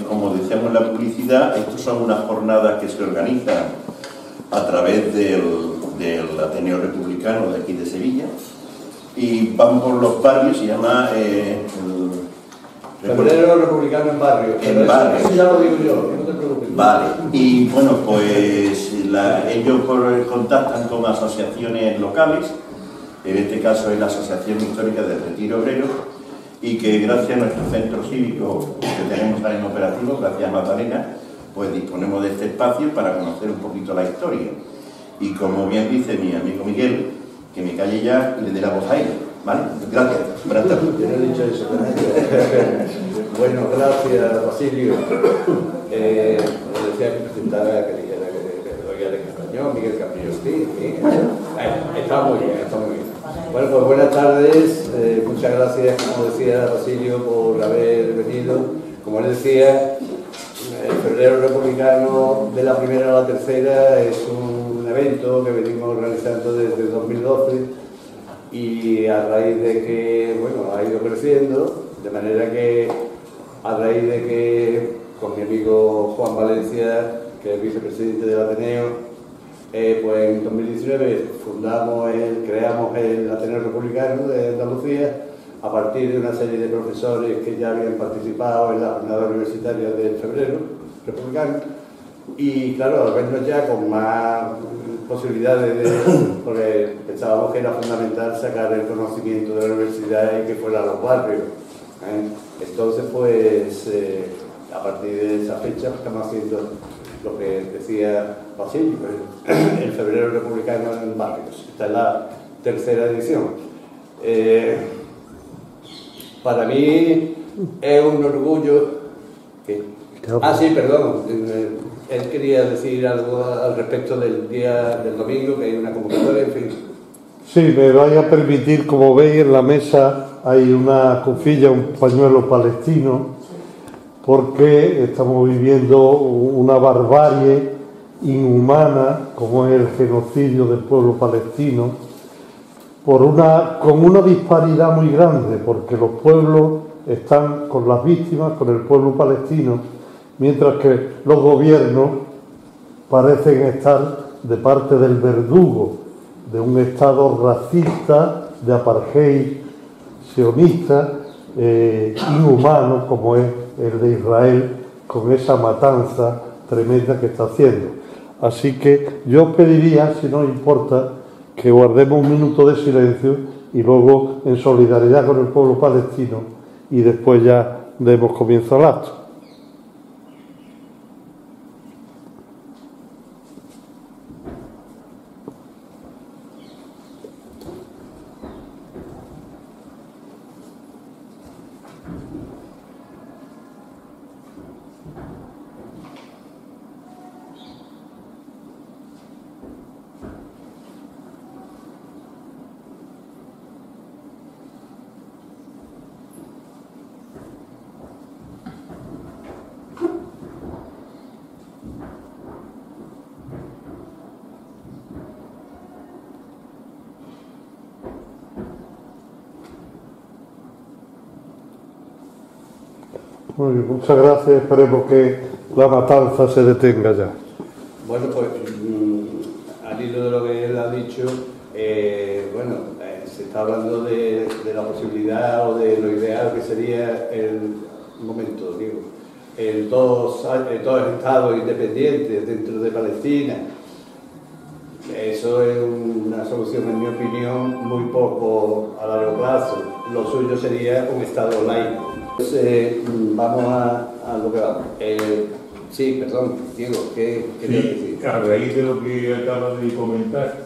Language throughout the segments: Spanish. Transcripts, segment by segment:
Como decíamos en la publicidad, estas son unas jornadas que se organizan a través del Ateneo Republicano de aquí de Sevilla, y van por los barrios. Se llama Febrero Republicano en barrio. En barrio. Eso ya lo digo yo, no te preocupes. Vale, y bueno, pues ellos contactan con asociaciones locales, en este caso es la Asociación Histórica del Retiro Obrero, y que gracias a nuestro centro cívico que tenemos ahí en operativo, gracias a Magdalena, pues disponemos de este espacio para conocer un poquito la historia. Y como bien dice mi amigo Miguel, que me calle ya y le dé la voz a ella, ¿vale? Gracias. Buenas tardes. Yo no he dicho eso. Bueno, gracias, Basilio. Me decía que presentara, que dijera que lo en español, Miguel Campillo. Sí. Está muy bien, está muy bien. Bueno, pues buenas tardes. Muchas gracias, como decía Basilio, por haber venido. Como él decía, el Febrero Republicano de la primera a la tercera es un evento que venimos realizando desde 2012, y a raíz de que, bueno, ha ido creciendo, de manera que a raíz de que con mi amigo Juan Valencia, que es vicepresidente del Ateneo, pues en 2019 creamos el Ateneo Republicano de Andalucía, a partir de una serie de profesores que ya habían participado en la jornada universitaria del Febrero Republicano. Y claro, al vernos ya con más posibilidades, porque pensábamos que era fundamental sacar el conocimiento de la universidad y que fuera a los barrios. Entonces, pues, a partir de esa fecha estamos haciendo lo que decía Basilio, el Febrero Republicano en barrios. Esta es la tercera edición. Para mí es un orgullo que... sí, perdón. Él quería decir algo al respecto del día del domingo, que hay una convocatoria, en fin. Sí, me vais a permitir, como veis en la mesa hay una cofilla, un pañuelo palestino, porque estamos viviendo una barbarie inhumana, como es el genocidio del pueblo palestino, con una disparidad muy grande, porque los pueblos están con las víctimas, con el pueblo palestino, mientras que los gobiernos parecen estar de parte del verdugo, de un Estado racista, de apartheid, sionista, inhumano, como es el de Israel, con esa matanza tremenda que está haciendo. Así que yo os pediría, si no os importa, que guardemos un minuto de silencio y luego en solidaridad con el pueblo palestino, y después ya demos comienzo al acto. Muy bien, muchas gracias. Esperemos que la matanza se detenga ya. Bueno, pues al hilo de lo que él ha dicho, se está hablando de la posibilidad o de lo ideal que sería todos estados independientes dentro de Palestina. Eso es una solución, en mi opinión, muy poco a largo plazo. Lo suyo sería un estado laico. Entonces, vamos a lo que vamos. Sí, perdón, Diego, ¿qué querías decir? A raíz de lo que acabas de comentar,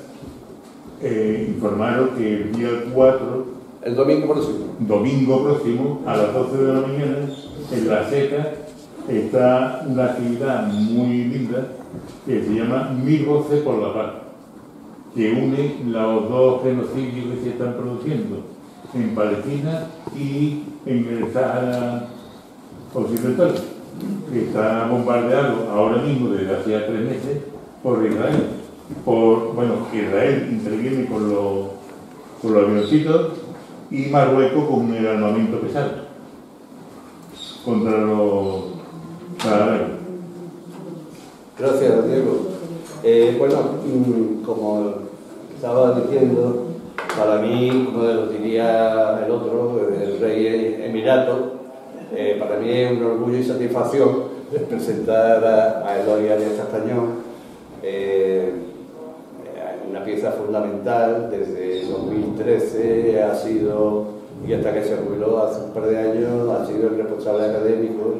informaros que el día 4, el domingo próximo, a las 12 de la mañana, en La Seca, está una actividad muy linda que se llama 1000 voces por la paz, que une los dos genocidios que se están produciendo en Palestina y en el Sáhara Occidental, que está bombardeado ahora mismo desde hacía 3 meses por Israel. Israel interviene con los avioncitos y Marruecos con el armamento pesado. contra los salarios. Gracias, Diego. Bueno, como estaba diciendo, para mí, como lo diría el otro, el rey emirato, para mí es un orgullo y satisfacción presentar a Eloy Arias Castañón, una pieza fundamental. Desde 2013 ha sido, y hasta que se jubiló hace un par de años, ha sido el responsable académico,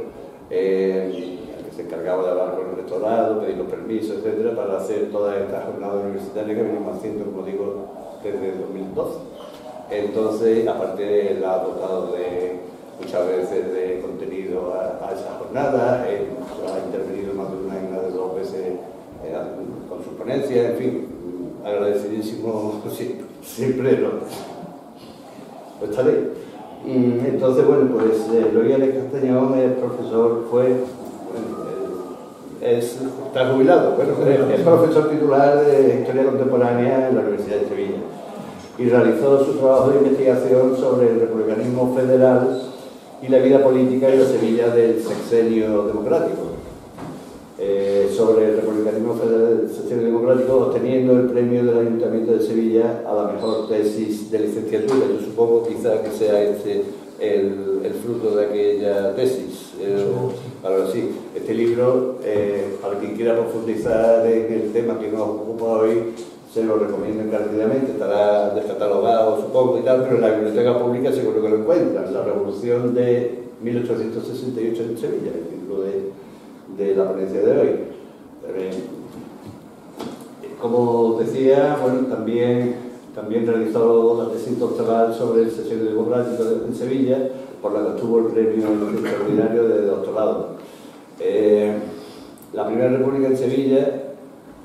que se encargaba de hablar con el rectorado, pedir los permisos, etcétera, para hacer todas estas jornadas universitarias que venimos haciendo, como digo, desde 2012. Entonces, aparte, él ha dotado muchas veces de contenido a esa jornada, ha intervenido más de una de dos veces con su ponencia, en fin, agradecidísimo siempre lo estaré. Entonces, bueno, pues Eloy Arias Castañón, el profesor, está jubilado, bueno, es profesor titular de Historia Contemporánea en la Universidad de Sevilla y realizó su trabajo de investigación sobre el republicanismo federal y la vida política en la Sevilla del sexenio democrático. Sobre el republicanismo federal del sexenio democrático, obteniendo el premio del Ayuntamiento de Sevilla a la mejor tesis de licenciatura. Yo supongo quizá que sea el fruto de aquella tesis. Ahora sí, este libro, para quien quiera profundizar en el tema que nos ocupa hoy, se lo recomiendo encarecidamente. Estará descatalogado, supongo, y tal, pero en la biblioteca pública seguro que lo encuentran. La Revolución de 1868 en Sevilla, el título de la ponencia de hoy. Como decía, bueno, también realizó la tesis doctoral sobre el sexenio democrático en Sevilla, por la que obtuvo el premio extraordinario de doctorado. La Primera República en Sevilla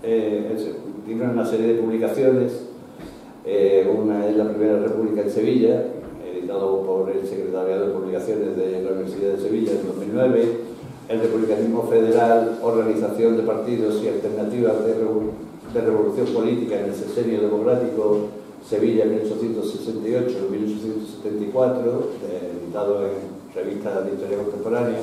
tiene una serie de publicaciones. Una es La Primera República en Sevilla, editado por el Secretariado de Publicaciones de la Universidad de Sevilla en 2009. El republicanismo federal, organización de partidos y alternativas de revolución política en el sexenio democrático, Sevilla 1868-1874, editado en revistas de historia contemporánea.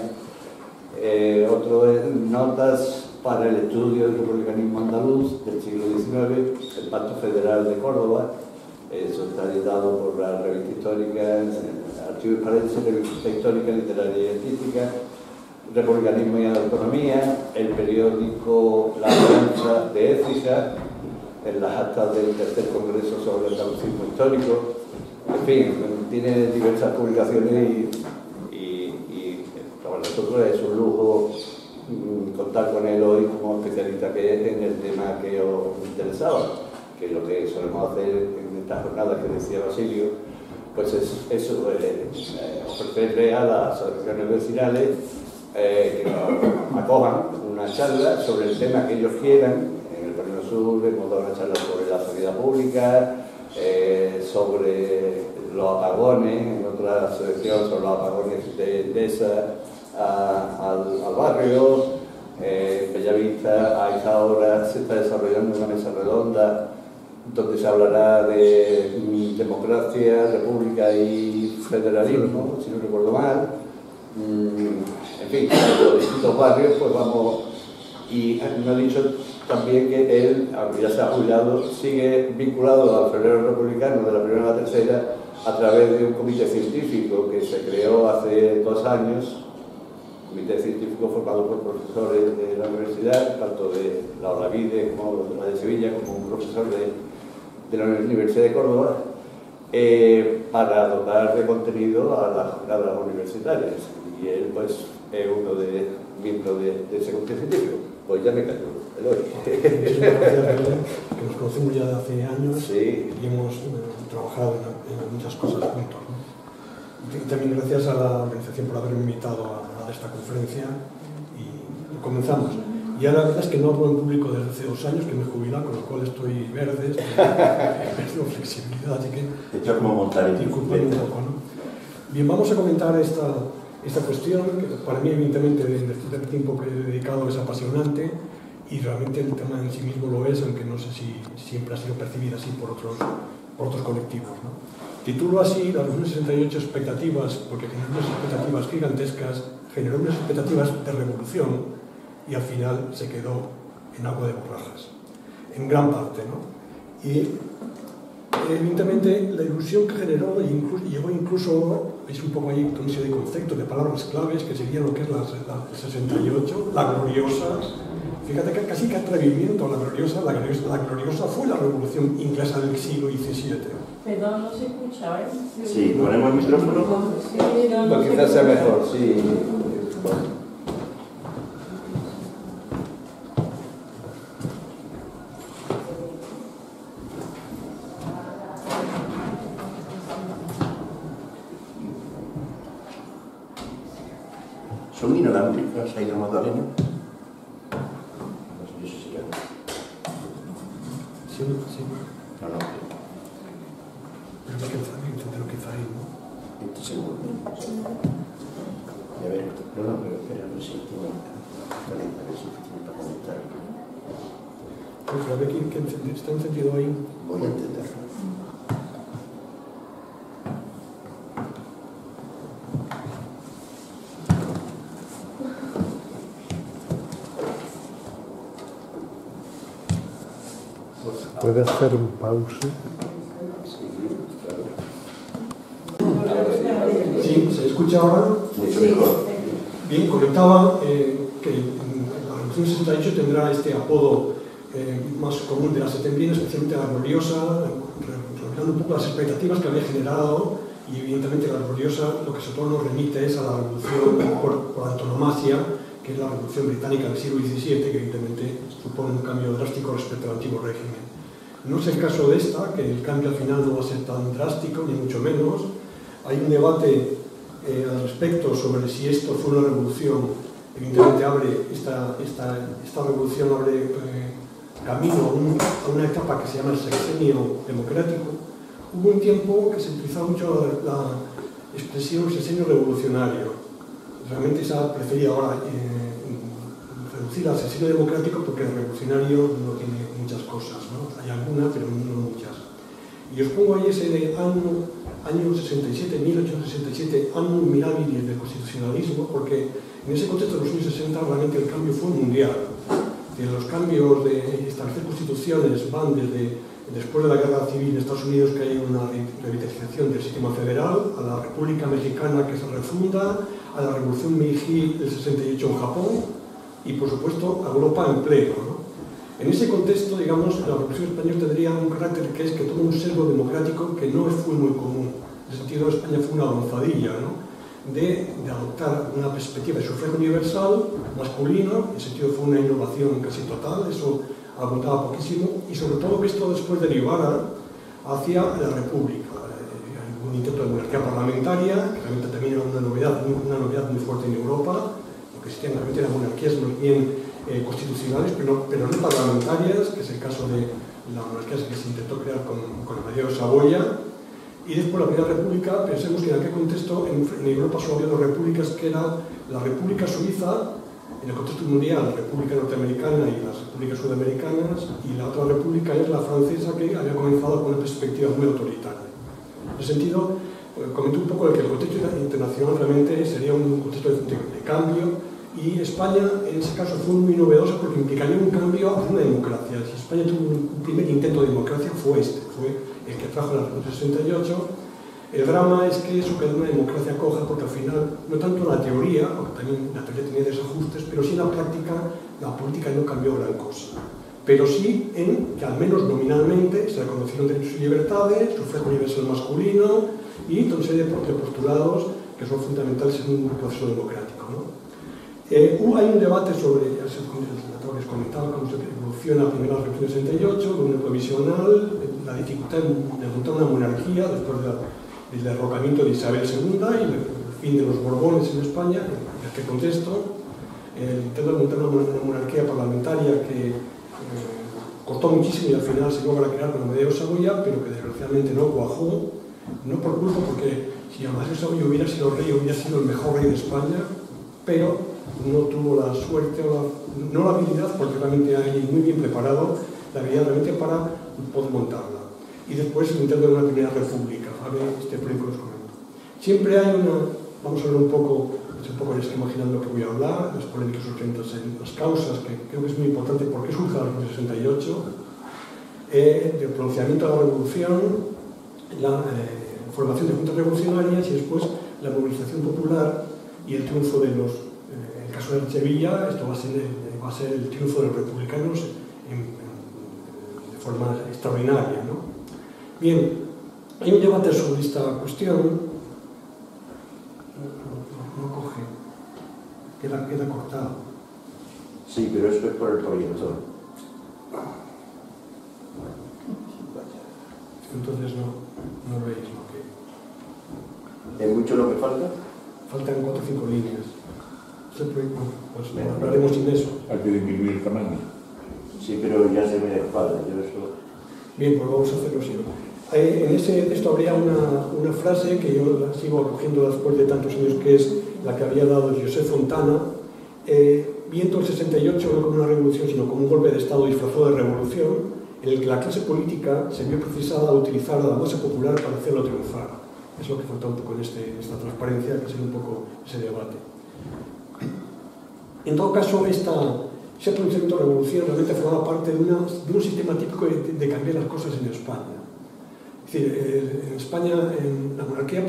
Otro es Notas para el estudio del republicanismo andaluz del siglo XIX, el Pacto Federal de Córdoba. Eso está editado por la revista histórica, Archivo Hispalense, revista histórica, literaria y científica. Republicanismo y Autonomía, el periódico La Prensa de Écija, en las actas del tercer congreso sobre el andalucismo histórico. En fin, tiene diversas publicaciones y para nosotros es un lujo contar con él hoy como especialista que es en el tema que os interesaba, que lo que solemos hacer en estas jornadas que decía Basilio, pues es eso, ofrecerle a las asociaciones vecinales que nos acojan una charla sobre el tema que ellos quieran. En el Perno Sur hemos dado una charla sobre la sanidad pública, sobre los apagones, en otra asociación sobre los apagones de Endesa al barrio. En Bellavista a esta hora se está desarrollando una mesa redonda donde se hablará de democracia, república y federalismo, si no recuerdo mal. En fin, en los distintos barrios, pues vamos. Y me ha dicho también que él, aunque ya se ha jubilado, sigue vinculado al febrero republicano de la primera a la tercera a través de un comité científico que se creó hace 2 años, un comité científico formado por profesores de la universidad, tanto de la Olavide como de la de Sevilla, como un profesor de la Universidad de Córdoba, para dotar de contenido a las jornadas universitarias. Y él, pues, es uno de miembros de ese comité científico. Pues ya me cayó, Eloy. Que nos conocemos ya de hace años, sí, y hemos trabajado en muchas cosas juntos, ¿no? Y también gracias a la organización por haberme invitado a esta conferencia, y comenzamos. Y ahora la verdad es que no hablo en público desde hace 2 años que me he jubilado, con lo cual estoy verde, he perdido flexibilidad, así que Esto es como montar en disculpen un poco, ¿no? Bien, vamos a comentar esta cuestión, que para mí evidentemente en este tiempo que he dedicado es apasionante, y realmente el tema en sí mismo lo es, aunque no sé si siempre ha sido percibida así por otros colectivos, ¿no? Titulo así la Revolución 68 expectativas, porque generó unas expectativas gigantescas generó unas expectativas de revolución y al final se quedó en agua de borrajas, en gran parte, ¿no? Y evidentemente la ilusión que generó llevó incluso, veis un poco ahí una serie de conceptos, de palabras claves que serían lo que es la 68, la gloriosa. Fíjate que casi que atrevimiento, la gloriosa fue la revolución inglesa del siglo XVII. Perdón, no se escucha, ¿eh? Sí, ponemos el micrófono. Sí, pero no se quizás sea escucha. mejor, sí. Son inalámbricas, ahí no Magdalena. No sé si será. Sí, sí. No, no. Pero es que quizá ahí, ¿no? Este segundo. Y a ver, no, pero espera, no sé si tiene. Vale, a ver si tiene para conectar. Pues a ver quién está encendido ahí. Voy a entenderlo. ¿Puede hacer un pause? Sí, ¿se escucha ahora? Mucho mejor. Bien, comentaba que la Revolución 68 tendrá este apodo más común de la septembrina, especialmente la gloriosa, revelando un poco las expectativas que había generado, y evidentemente la gloriosa lo que sobre todo nos remite es a la revolución por antonomasia, que es la Revolución Británica del siglo XVII, que evidentemente supone un cambio drástico respecto al antiguo régimen. No es el caso de esta, que el cambio al final no va a ser tan drástico, ni mucho menos. Hay un debate al respecto sobre si esto fue una revolución. Evidentemente esta revolución abre camino a una etapa que se llama el sexenio democrático. Hubo un tiempo que se utilizaba mucho la expresión sexenio revolucionario. Realmente se ha preferido ahora reducir al sexenio democrático porque el revolucionario no tiene muchas cosas, ¿no? Hay algunas, pero no muchas. Y os pongo ahí ese de año 67, 1867, annum mirabilis del constitucionalismo, porque en ese contexto de los años 60 realmente el cambio fue mundial. Los cambios de establecer constituciones van desde después de la guerra civil en Estados Unidos, que hay una revitalización del sistema federal, a la República Mexicana que se refunda, a la Revolución Meiji del 68 en Japón y, por supuesto, a Europa en pleno, ¿no? En ese contexto, digamos, la Revolución Española tendría un carácter que es que todo un sesgo democrático que no fue muy común. En ese sentido, España fue una avanzadilla, ¿no? de adoptar una perspectiva de sufragio universal, masculino. En ese sentido fue una innovación casi total, eso abundaba poquísimo, y sobre todo que esto después derivara hacia la República. Un intento de monarquía parlamentaria, que realmente también era una novedad muy fuerte en Europa, lo que existían realmente eran monarquías más bien constitucionales, pero no parlamentarias, que es el caso de la monarquía que se intentó crear con el María de Saboya. Y después la Primera República, pensemos que en aquel contexto en Europa solo había dos repúblicas, que era la República Suiza, en el contexto mundial, la República Norteamericana y las Repúblicas Sudamericanas, y la otra república es la francesa, que había comenzado con una perspectiva muy autoritaria. En ese sentido, comenté un poco de que el contexto internacional realmente sería un contexto de cambio, y España en ese caso fue muy novedosa porque implicaría un cambio hacia una democracia. Si España tuvo un primer intento de democracia fue el que trajo la Revolución 68. El drama es que eso quedó en una democracia coja, porque al final, no tanto en la teoría, porque también la teoría tenía desajustes, pero sí en la práctica, la política no cambió gran cosa. Pero sí en que al menos nominalmente se reconocieron derechos y libertades, sufragio universal masculino y toda una serie de postulados que son fundamentales en un proceso democrático, ¿no? Hay un debate sobre, ya se les comentaba, cómo se evoluciona la primera Revolución 68, un provisional, la dificultad de montar una monarquía después del derrocamiento de Isabel II y el fin de los Borbones en España. En este contexto, el intento de montar una monarquía parlamentaria que costó muchísimo y al final se logra crear con Amadeo Saboya, pero que desgraciadamente no cuajó, no por culpa, porque si Amadeo Saboya hubiera sido rey, hubiera sido el mejor rey de España, pero no tuvo la suerte no la habilidad, porque realmente hay alguien muy bien preparado, la habilidad realmente para poder montarla. Y después el intento de una primera república, a ver, por ejemplo, os comento. Siempre hay vamos a ver un poco, estoy un poco imaginando que voy a hablar, las polémicas urgentes en las causas, que creo que es muy importante porque surge la Revolución 68, el pronunciamiento de la revolución, la formación de juntas revolucionarias y después la movilización popular y el triunfo de los... en el caso de Sevilla, esto va a ser el triunfo de los republicanos de forma extraordinaria, ¿no? Bien, hay un debate sobre esta cuestión. No coge, queda cortado. Sí, pero eso es por el proyector. Entonces no veis lo que... ¿Es mucho lo que falta? Faltan 4 o 5 líneas. Pues hablaremos sin eso. Hay que disminuir el tamaño. Sí, pero ya se me espalda. Yo eso... Bien, pues vamos a hacerlo así. En ese texto habría una frase que yo la sigo acogiendo después de tantos años, que es la que había dado José Fontana, viendo el 68 no como una revolución, sino como un golpe de Estado disfrazado de revolución, en el que la clase política se vio precisada a utilizar a la masa popular para hacerlo triunfar. Es lo que falta un poco en esta transparencia, que es un poco ese debate. En todo caso, ese pronunciamiento de revolución realmente formaba parte de un sistema típico de cambiar las cosas en España. Es decir, en España, la monarquía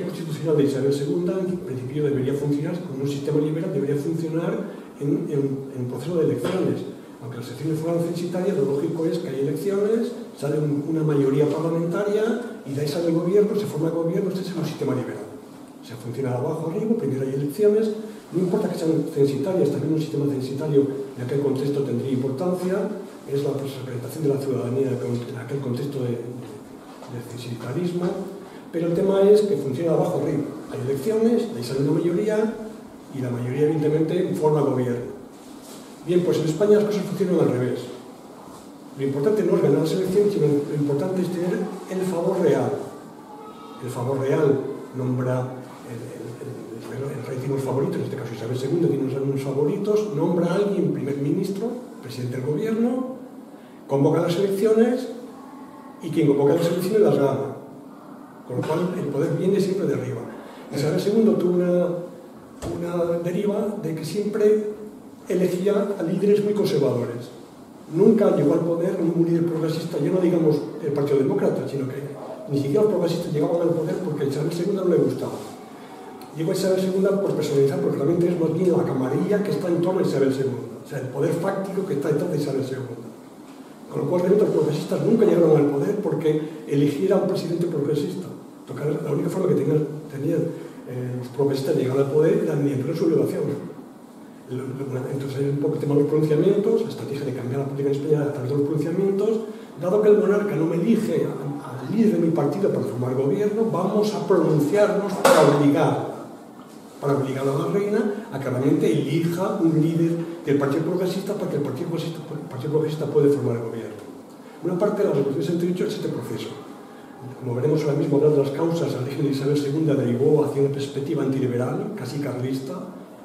constitucional de Isabel II, en principio debería funcionar, con un sistema liberal, debería funcionar en proceso de elecciones. Aunque las elecciones fueran censitarias, lo lógico es que hay elecciones, sale una mayoría parlamentaria y de ahí sale el gobierno, se forma el gobierno. Este es un sistema liberal. Se funciona de abajo arriba, primero hay elecciones, no importa que sean censitarias, también un sistema censitario en aquel contexto tendría importancia, es la representación de la ciudadanía en aquel contexto de censitarismo, pero el tema es que funciona de abajo arriba. Hay elecciones, de ahí sale una mayoría y la mayoría evidentemente forma el gobierno. Bien, pues en España las cosas funcionan al revés. Lo importante no es ganar las elecciones, sino lo importante es tener el favor real. El favor real nombra el rey tiene unos favoritos, en este caso Isabel II tiene unos favoritos, nombra a alguien primer ministro, presidente del gobierno, convoca las elecciones y quien convoca las elecciones las gana. Con lo cual el poder viene siempre de arriba. Isabel II tuvo una deriva de que siempre elegía a líderes muy conservadores. Nunca llegó al poder un líder progresista, ya no digamos el Partido Demócrata, sino que ni siquiera los progresistas llegaban al poder porque a Isabel II no le gustaba. Llegó a Isabel II por personalizar, porque realmente es más bien la camarilla que está en torno a Isabel II, o sea, el poder fáctico que está detrás de Isabel II. Con lo cual, realmente los progresistas nunca llegaron al poder porque eligiera un presidente progresista. La única forma que tenían los progresistas de llegar al poder era mediante su elevación. Entonces hay un poco el tema de los pronunciamientos, la estrategia de cambiar la política en España a través de los pronunciamientos. Dado que el monarca no me elige al líder de mi partido para formar gobierno, vamos a pronunciarnos para obligar a la reina a que realmente elija un líder del Partido Progresista para que el Partido Progresista pueda formar el gobierno. Una parte de la Revolución 68 es este proceso. Como veremos ahora mismo, hablar de las causas, el régimen de Isabel II derivó hacia una perspectiva antiliberal, casi carlista,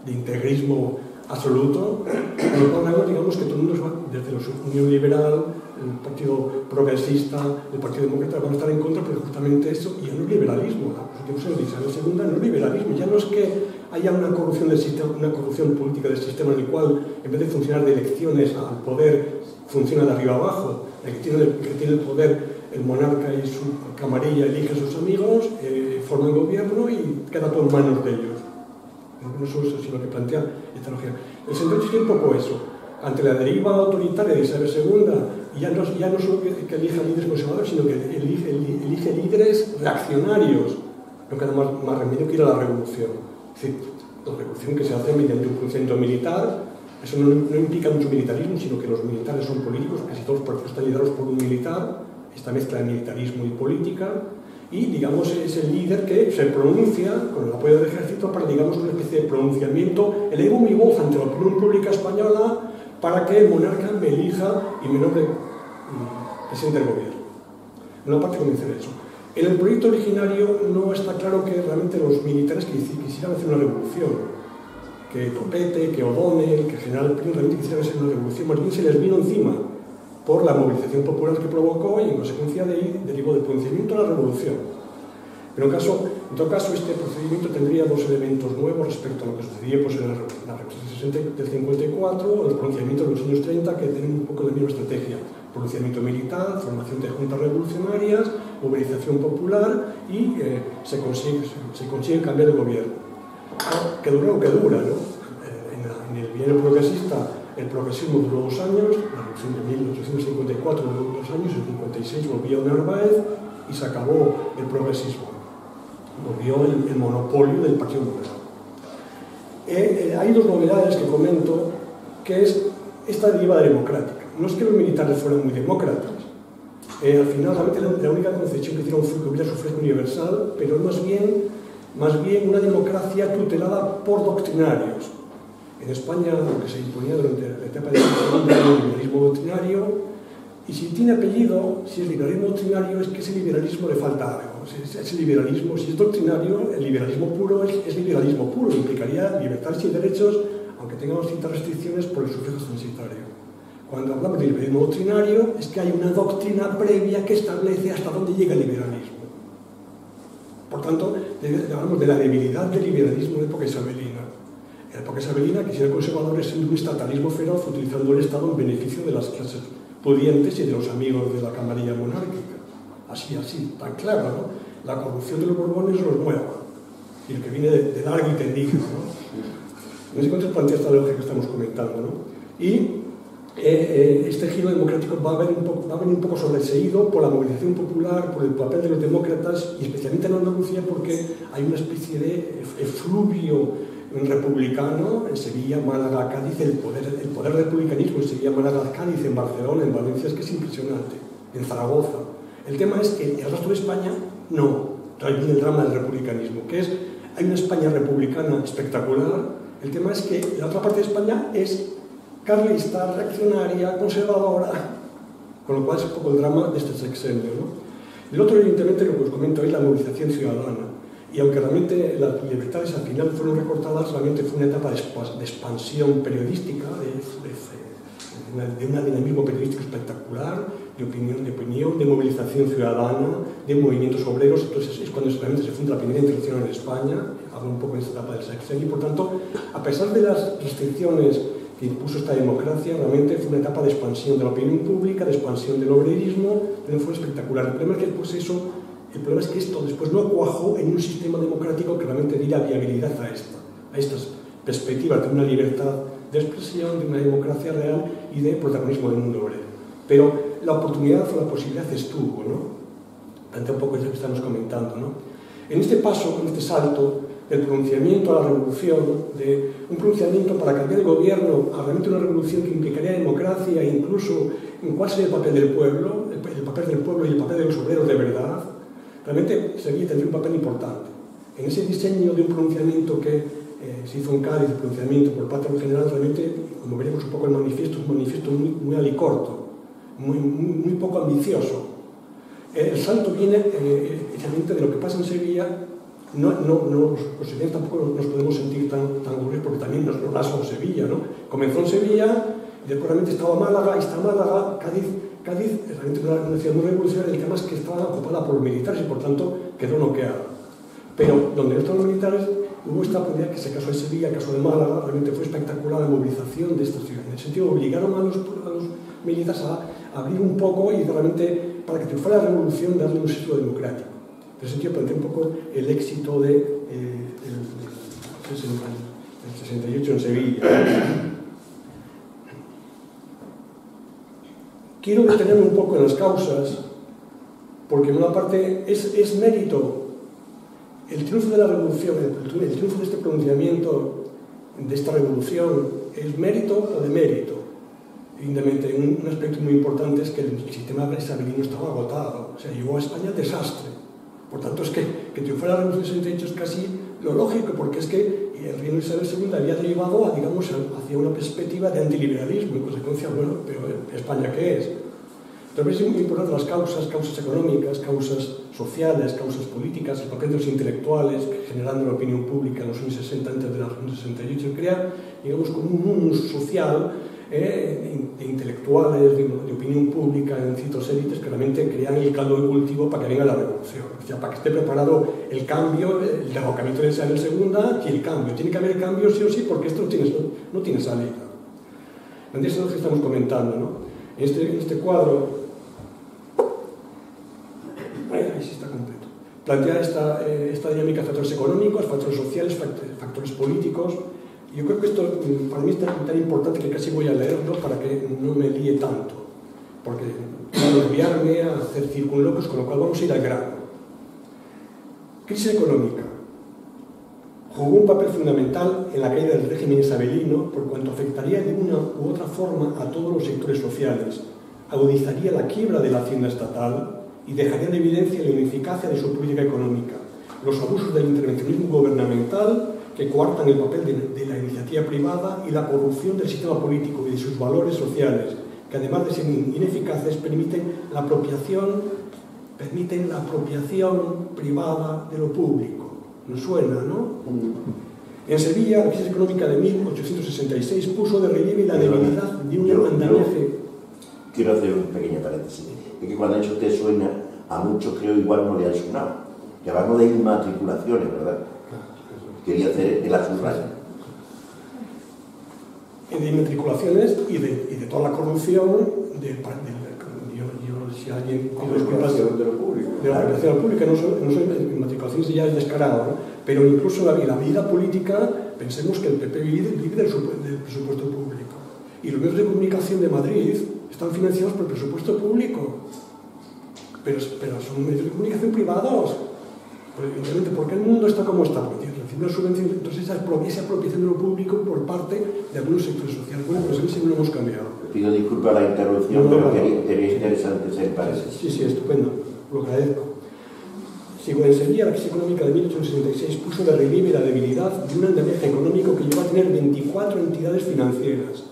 de integrismo absoluto, con lo cual digamos que todo el mundo, desde la Unión Liberal, el Partido Progresista, el Partido Demócrata, van a estar en contra, pero justamente eso, y el liberalismo, los últimos años de Isabel II, no liberalismo, ya no es que haya una corrupción del sistema, una corrupción política del sistema en el cual, en vez de funcionar de elecciones al poder, funciona de arriba abajo, el que tiene el poder, el monarca y su camarilla elige a sus amigos, forman gobierno y queda todo en manos de ellos. No solo eso, sino que plantea esta lógica. El 68 tiene un poco eso. Ante la deriva autoritaria de Isabel II, ya no solo que elija líderes conservadores, sino que elige líderes reaccionarios. No queda más remedio que ir a la revolución. Es decir, la revolución que se hace mediante un pronunciamiento militar, eso no implica mucho militarismo, sino que los militares son políticos, casi todos los partidos están liderados por un militar, esta mezcla de militarismo y política, y digamos es el líder que se pronuncia con el apoyo del ejército para, digamos, una especie de pronunciamiento. Elevo mi voz ante la opinión pública española para que el monarca me elija y me nombre presidente del gobierno. Una parte comienza eso. En el proyecto originario no está claro que realmente los militares quisieran hacer una revolución, que Topete, que O'Donnell, que el general Prim realmente quisieran hacer una revolución, más bien se les vino encima por la movilización popular que provocó y en consecuencia de ahí derivó del pronunciamiento a la revolución. Pero en caso, En todo caso, este procedimiento tendría dos elementos nuevos respecto a lo que sucedía pues, en la Revolución del 54 o el pronunciamiento de los años 30, que tienen un poco la misma estrategia. Pronunciamiento militar, formación de juntas revolucionarias, movilización popular y se consigue cambiar el gobierno. Que dura lo que dura, ¿no? En el bienio progresista, el progresismo duró 2 años, la revolución de 1854 duró 2 años, en 56 volvió Narváez y se acabó el progresismo. Volvió el monopolio del Partido Popular. Hay dos novedades que comento, que es esta deriva democrática. No es que los militares fueran muy demócratas. Al final, realmente, la única concesión que hicieron fue que hubiera sufragio universal, pero más bien una democracia tutelada por doctrinarios. En España, lo que se imponía durante la etapa de era el liberalismo doctrinario, y si tiene apellido, si es liberalismo doctrinario, es que ese liberalismo le falta algo. Ese liberalismo, si es doctrinario, el liberalismo puro es liberalismo puro, implicaría libertades y derechos, aunque tengamos ciertas restricciones por el sufijo transitorio. Cuando hablamos de liberalismo doctrinario, es que hay una doctrina previa que establece hasta dónde llega el liberalismo. Por tanto, hablamos de la debilidad del liberalismo en la época isabelina. En la época isabelina quisieron conservadores siendo un estatalismo feroz, utilizando el Estado en beneficio de las clases pudientes y de los amigos de la camarilla monárquica. Así, tan claro, ¿no? La corrupción de los Borbones los mueva. Y el que viene de largo y tendido, ¿no? En ese contexto plantea esta lógica que estamos comentando, ¿no? Y este giro democrático va a venir un poco sobreseído por la movilización popular, por el papel de los demócratas y especialmente en Andalucía porque hay una especie de efluvio republicano en Sevilla, Málaga, Cádiz, el poder republicanismo en Sevilla, Málaga, Cádiz, en Barcelona, en Valencia, es que es impresionante, en Zaragoza. El tema es que el resto de España no, trae el drama del republicanismo, que es, hay una España republicana espectacular, el tema es que la otra parte de España es carlista, reaccionaria, conservadora, con lo cual es un poco el drama de este sexenio, ¿no? El otro, evidentemente, lo que os comento es la movilización ciudadana. Y aunque realmente las libertades al final fueron recortadas, realmente fue una etapa de expansión periodística, de un dinamismo periodístico espectacular, de opinión, de movilización ciudadana, de movimientos obreros. Entonces es cuando realmente se funda la primera internacional en España, hablo un poco en esta etapa del sexenio, y por tanto, a pesar de las restricciones que impuso esta democracia, realmente fue una etapa de expansión de la opinión pública, de expansión del obrerismo, pero fue espectacular. El problema es que esto después no cuajó en un sistema democrático que realmente diera viabilidad a estas perspectivas de una libertad de expresión, de una democracia real y de protagonismo del mundo obrero. Pero la oportunidad o la posibilidad estuvo, ¿no? Ante un poco eso que estamos comentando, ¿no? En este paso, en este salto del pronunciamiento a la revolución, de un pronunciamiento para cambiar el gobierno a realmente una revolución que implicaría democracia e incluso en cuál sería el papel del pueblo, el papel del pueblo y el papel de los obreros de verdad, realmente tendría un papel importante. En ese diseño de un pronunciamiento que se hizo en Cádiz, el pronunciamiento por parte del general, realmente, como veremos un poco el manifiesto, es un manifiesto muy alicorto, muy poco ambicioso. El salto viene precisamente de lo que pasa en Sevilla. Los sevillanos tampoco nos podemos sentir tan orgullosos porque también nos rasgó Sevilla, ¿no? Comenzó en Sevilla, y después realmente estaba Málaga, y está Málaga, Cádiz es realmente una ciudad muy revolucionaria, el tema es que estaba ocupada por los militares y por tanto quedó noqueada. Pero donde no estaban los militares, hubo esta oportunidad que se casó en Sevilla, el caso de Málaga, realmente fue espectacular la movilización de esta ciudad. En el sentido, obligaron a los militares a abrir un poco y realmente, para que triunfara la revolución, darle un sitio democrático. En ese sentido, planteé un poco el éxito del 68 en Sevilla. Quiero detenerme un poco en las causas, porque en una parte es mérito. El triunfo de la revolución, el triunfo de este pronunciamiento, de esta revolución, ¿es mérito o demérito? Evidentemente, un aspecto muy importante es que el sistema isabelino estaba agotado, o sea, llevó a España al desastre. Por tanto, es que triunfara la revolución 68 es casi lo lógico, porque es que el reino de Isabel II había derivado, digamos, hacia una perspectiva de antiliberalismo, en consecuencia, bueno, pero ¿España qué es? Entonces es muy importante las causas económicas, causas sociales, causas políticas, el papel de los intelectuales generando la opinión pública en los años 60 antes de la Revolución 68, crear, digamos, como un mundo social de intelectuales, de opinión pública en ciertas élites que realmente crean el caldo de cultivo para que venga la revolución. O sea, para que esté preparado el cambio, el derrocamiento de Isabel II y el cambio. Tiene que haber cambio sí o sí, porque esto no tiene salida. Entonces, eso es lo que estamos comentando, ¿no? En este cuadro, ahí sí está completo, plantea esta dinámica de factores económicos, factores sociales, factores políticos. Yo creo que esto para mí es tan importante que casi voy a leerlo para que no me líe tanto, porque quiero desviarme a hacer circunloquios, con lo cual vamos a ir al grano. Crisis económica. Jugó un papel fundamental en la caída del régimen isabelino por cuanto afectaría de una u otra forma a todos los sectores sociales, agudizaría la quiebra de la hacienda estatal y dejaría en evidencia la ineficacia de su política económica, los abusos del intervencionismo gubernamental que coartan el papel de la iniciativa privada y la corrupción del sistema político y de sus valores sociales, que además de ser ineficaces permiten la apropiación privada de lo público. Nos suena, ¿no? En Sevilla, la crisis económica de 1866 puso de relieve la debilidad de un andamiaje. Quiero hacer un pequeño paréntesis. Es que cuando ha dicho usted suena, a muchos creo igual no le han sonado. Que hablamos de inmatriculaciones, ¿verdad? Quería hacer el subraya. De inmatriculaciones y de toda la corrupción si alguien pide disculpas de la relación pública, no son inmatriculaciones, ya es descarado, ¿no? Pero incluso la vida política, pensemos que el PP vive del presupuesto público y los medios de comunicación de Madrid están financiados por el presupuesto público, pero son medios de comunicación privados. Evidentemente, ¿por qué el mundo está como está? Porque recibe una subvención, entonces esa apropiación de lo público por parte de algunos sectores sociales. Bueno, pues eso sí lo hemos cambiado. Pido disculpas a la interrupción, pero quería interesante ese paréntesis. Sí, estupendo, lo agradezco. Sigo, en Sevilla, la crisis económica de 1866 puso de relieve la debilidad de un andamiaje económico que llegó a tener 24 entidades financieras.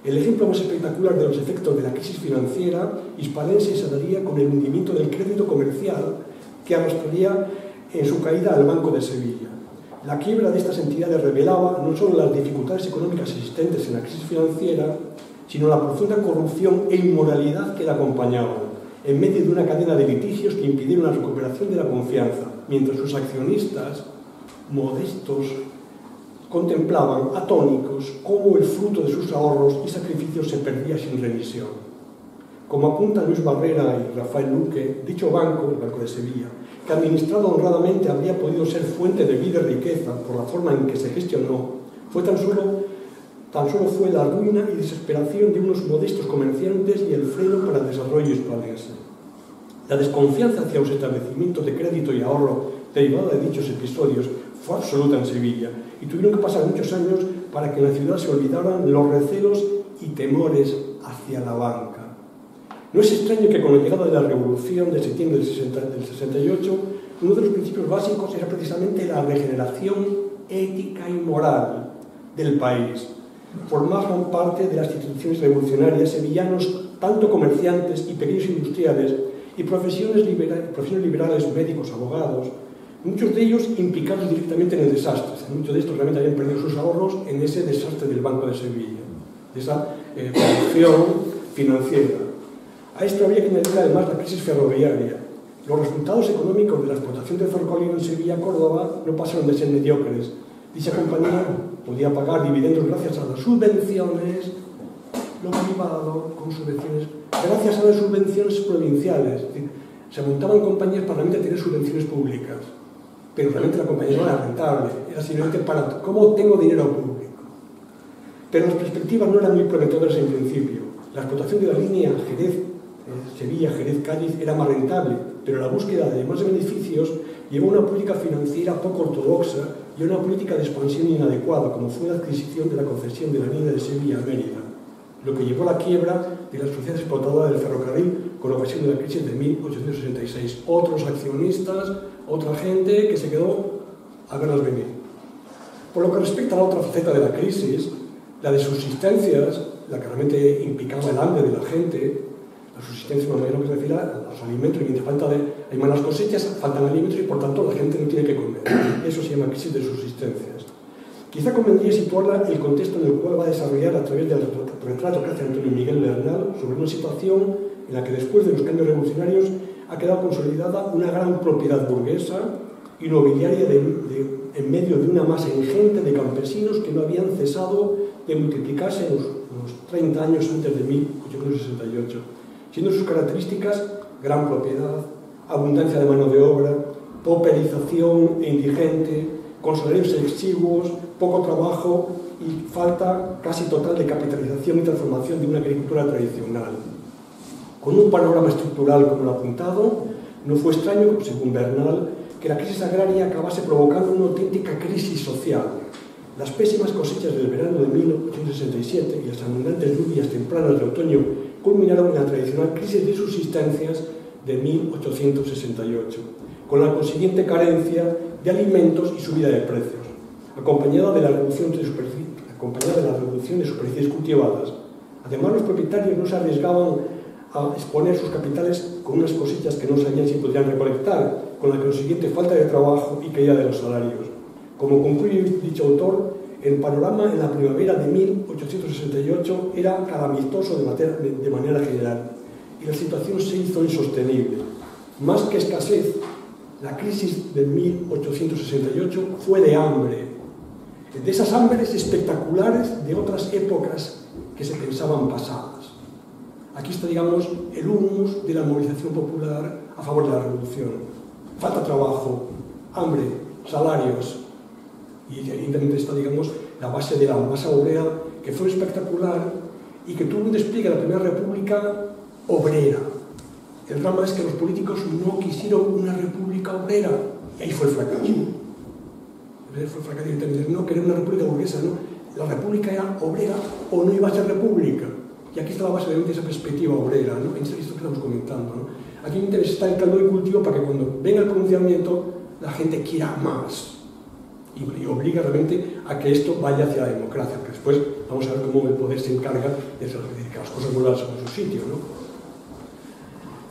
El ejemplo más espectacular de los efectos de la crisis financiera hispalense se daría con el hundimiento del crédito comercial que arrastraría en su caída al Banco de Sevilla. La quiebra de estas entidades revelaba no solo las dificultades económicas existentes en la crisis financiera, sino la profunda corrupción e inmoralidad que la acompañaban, en medio de una cadena de litigios que impidieron la recuperación de la confianza, mientras sus accionistas, modestos, contemplaban atónicos cómo el fruto de sus ahorros y sacrificios se perdía sin remisión. Como apuntan Luis Barrera y Rafael Luque, dicho banco, el Banco de Sevilla, que administrado honradamente habría podido ser fuente de vida y riqueza por la forma en que se gestionó, tan solo fue la ruina y desesperación de unos modestos comerciantes y el freno para el desarrollo hispalense. La desconfianza hacia los establecimientos de crédito y ahorro derivada de dichos episodios fue absoluta en Sevilla y tuvieron que pasar muchos años para que en la ciudad se olvidaran los recelos y temores hacia la banca. No es extraño que con la llegada de la Revolución de septiembre del 68, uno de los principios básicos era precisamente la regeneración ética y moral del país. Formaban parte de las instituciones revolucionarias sevillanos, tanto comerciantes y pequeños industriales, y profesiones liberales, médicos, abogados, muchos de ellos implicados directamente en el desastre. Muchos de estos realmente habían perdido sus ahorros en ese desastre del Banco de Sevilla, de esa corrupción financiera. A esto habría que añadir además la crisis ferroviaria. Los resultados económicos de la explotación del ferrocarril en Sevilla-Córdoba no pasaron de ser mediocres. Dicha compañía podía pagar dividendos gracias a las subvenciones, lo privado con subvenciones, gracias a las subvenciones provinciales. Es decir, se montaban compañías para realmente tener subvenciones públicas, pero realmente la compañía no era rentable, era simplemente para cómo tengo dinero público. Pero las perspectivas no eran muy prometedoras en principio. La explotación de la línea Sevilla-Jerez-Cádiz era más rentable, pero la búsqueda de más beneficios llevó a una política financiera poco ortodoxa y a una política de expansión inadecuada, como fue la adquisición de la concesión de la línea de Sevilla a Mérida, lo que llevó a la quiebra de la sociedad explotadora del ferrocarril con ocasión de la crisis de 1866. Otros accionistas, otra gente que se quedó a verlas venir. Por lo que respecta a la otra faceta de la crisis, la de subsistencias, la que realmente implicaba el hambre de la gente, la subsistencia me imagino que se refiere a los alimentos, y mientras hay malas cosechas, faltan alimentos y por tanto la gente no tiene que comer. Eso se llama crisis de subsistencias. Quizá convendría situarla en el contexto en el cual va a desarrollar a través de la retrato que hace Antonio Miguel Bernal sobre una situación en la que después de los cambios revolucionarios ha quedado consolidada una gran propiedad burguesa y nobiliaria en medio de una masa ingente de campesinos que no habían cesado de multiplicarse en los 30 años antes de 1868, siendo sus características gran propiedad, abundancia de mano de obra, pauperización e indigente, con salarios exiguos, poco trabajo y falta casi total de capitalización y transformación de una agricultura tradicional. Con un panorama estructural como lo apuntado, no fue extraño, según Bernal, que la crisis agraria acabase provocando una auténtica crisis social. Las pésimas cosechas del verano de 1867 y las abundantes lluvias tempranas de otoño culminaron en la tradicional crisis de subsistencias de 1868, con la consiguiente carencia de alimentos y subida de precios, acompañada de la reducción de superficies cultivadas. Además, los propietarios no se arriesgaban a exponer sus capitales con unas cosechas que no sabían si podrían recolectar, con la consiguiente falta de trabajo y caída de los salarios. Como concluye dicho autor, el panorama en la primavera de 1868 era calamitoso de manera general y la situación se hizo insostenible. Más que escasez, la crisis de 1868 fue de hambre, de esas hambres espectaculares de otras épocas que se pensaban pasadas. Aquí está, digamos, el humus de la movilización popular a favor de la revolución. Falta trabajo, hambre, salarios, y también está, digamos, la base de la masa obrera, que fue espectacular y que tuvo un despliegue de la Primera República obrera. El drama es que los políticos no quisieron una república obrera, y ahí fue el fracaso. Fue el fracaso de no querer una república burguesa, ¿no? La república era obrera o no iba a ser república. Y aquí está la base de esa perspectiva obrera, ¿no? Esto que estamos comentando, ¿no? Aquí me interesa estar el caldo de cultivo para que cuando venga el pronunciamiento la gente quiera más y obliga realmente a que esto vaya hacia la democracia, que después vamos a ver cómo el poder se encarga de que las cosas vuelvan a su sitio, ¿no?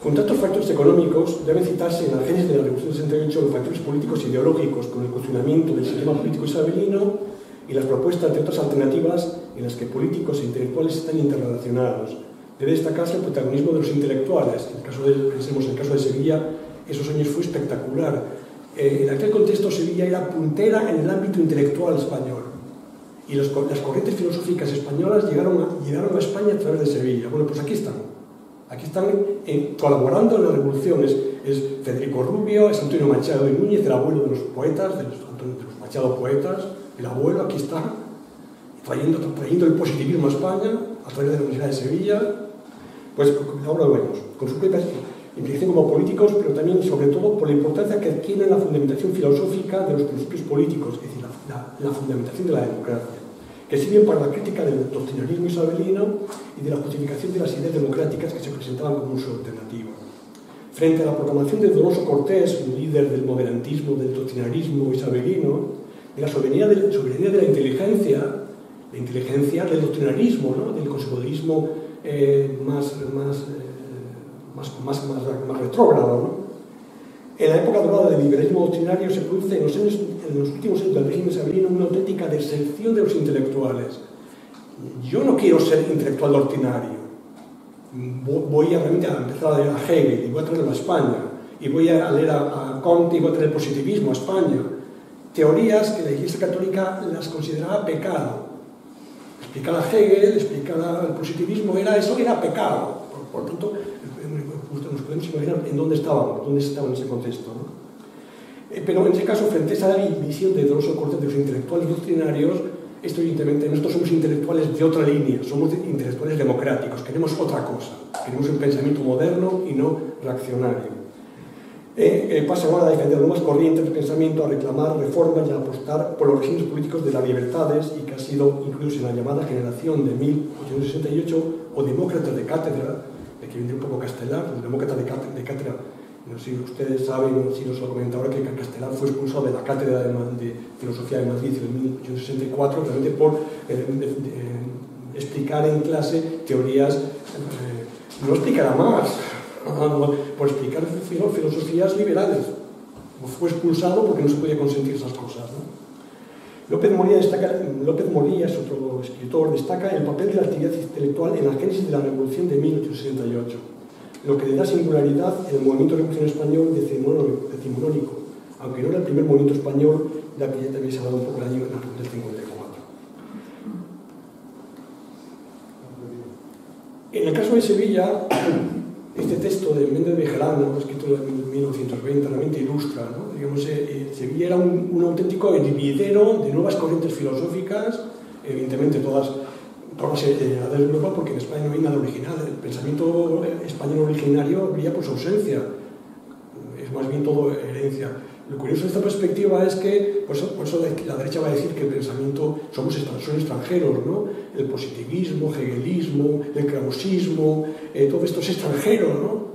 Junto a estos factores económicos deben citarse en la génesis de la Revolución del 68 los factores políticos ideológicos con el cuestionamiento del sistema político isabelino y las propuestas de otras alternativas en las que políticos e intelectuales están interrelacionados. Debe destacarse el protagonismo de los intelectuales. Pensemos en el caso de Sevilla, esos años fue espectacular. En aquel contexto Sevilla era puntera en el ámbito intelectual español y las corrientes filosóficas españolas llegaron a España a través de Sevilla. Bueno, pues aquí están colaborando en las revoluciones. Es Federico Rubio, es Antonio Machado de Núñez, el abuelo de los poetas, de los Machado poetas, el abuelo aquí está, trayendo el positivismo a España a través de la Universidad de Sevilla. Pues ahora lo vemos, con su propia implicación como políticos, pero también, sobre todo, por la importancia que adquiere la fundamentación filosófica de los principios políticos, es decir, la fundamentación de la democracia, que sirven para la crítica del doctrinarismo isabelino y de la justificación de las ideas democráticas que se presentaban como una alternativa. Frente a la proclamación de Donoso Cortés, un líder del moderantismo, del doctrinarismo isabelino, de la soberanía de la inteligencia del doctrinarismo, ¿no? Del conservadurismo más retrógrado, ¿no? En la época dorada del liberalismo doctrinario se produce en los últimos años del régimen isabelino una auténtica deserción de los intelectuales. Yo no quiero ser intelectual doctrinario. Voy realmente a empezar a leer a Hegel y voy a traerlo a España. Y voy a leer a Comte y voy a traer el positivismo a España. Teorías que la Iglesia Católica las consideraba pecado. Explicar a Hegel, explicar al positivismo, eso era pecado. Por tanto, nos podemos imaginar en dónde estaban en ese contexto, ¿no? Pero en ese caso, frente a esa visión de Donoso Cortés de los intelectuales doctrinarios, evidentemente, nosotros somos intelectuales de otra línea, somos intelectuales democráticos, queremos otra cosa, queremos un pensamiento moderno y no reaccionario. Pasa ahora a defender nuevas corrientes de pensamiento, a reclamar reformas y a apostar por los regímenes políticos de las libertades y que ha sido incluso en la llamada generación de 1868 o demócratas de cátedra, de que viene un poco Castelar, los demócratas de cátedra. No sé si ustedes saben, si nos lo comenta ahora, que Castelar fue expulsado de la cátedra de filosofía de Madrid en 1864 realmente por explicar en clase teorías, no explicará más, por explicar filosofías liberales. Fue expulsado porque no se podía consentir esas cosas, ¿no? López Moría es otro escritor, destaca el papel de la actividad intelectual en la génesis de la Revolución de 1868, lo que le da singularidad en el movimiento revolucionario español decimonónico, aunque no era el primer movimiento español, ya que ya también se ha dado un poco el año del 54. En el caso de Sevilla, este texto de Méndez Bejarano, escrito en 1920, realmente ilustra, ¿no? Digamos, Sevilla era un auténtico hervidero de nuevas corrientes filosóficas, evidentemente todas a de Europa, porque en España no hay nada original. El pensamiento español originario brilla por su ausencia, es más bien todo herencia. Lo curioso de esta perspectiva es que, por eso la derecha va a decir que el pensamiento son extranjeros, ¿no? El positivismo, hegelismo, el krausismo, todo esto es extranjero, ¿no?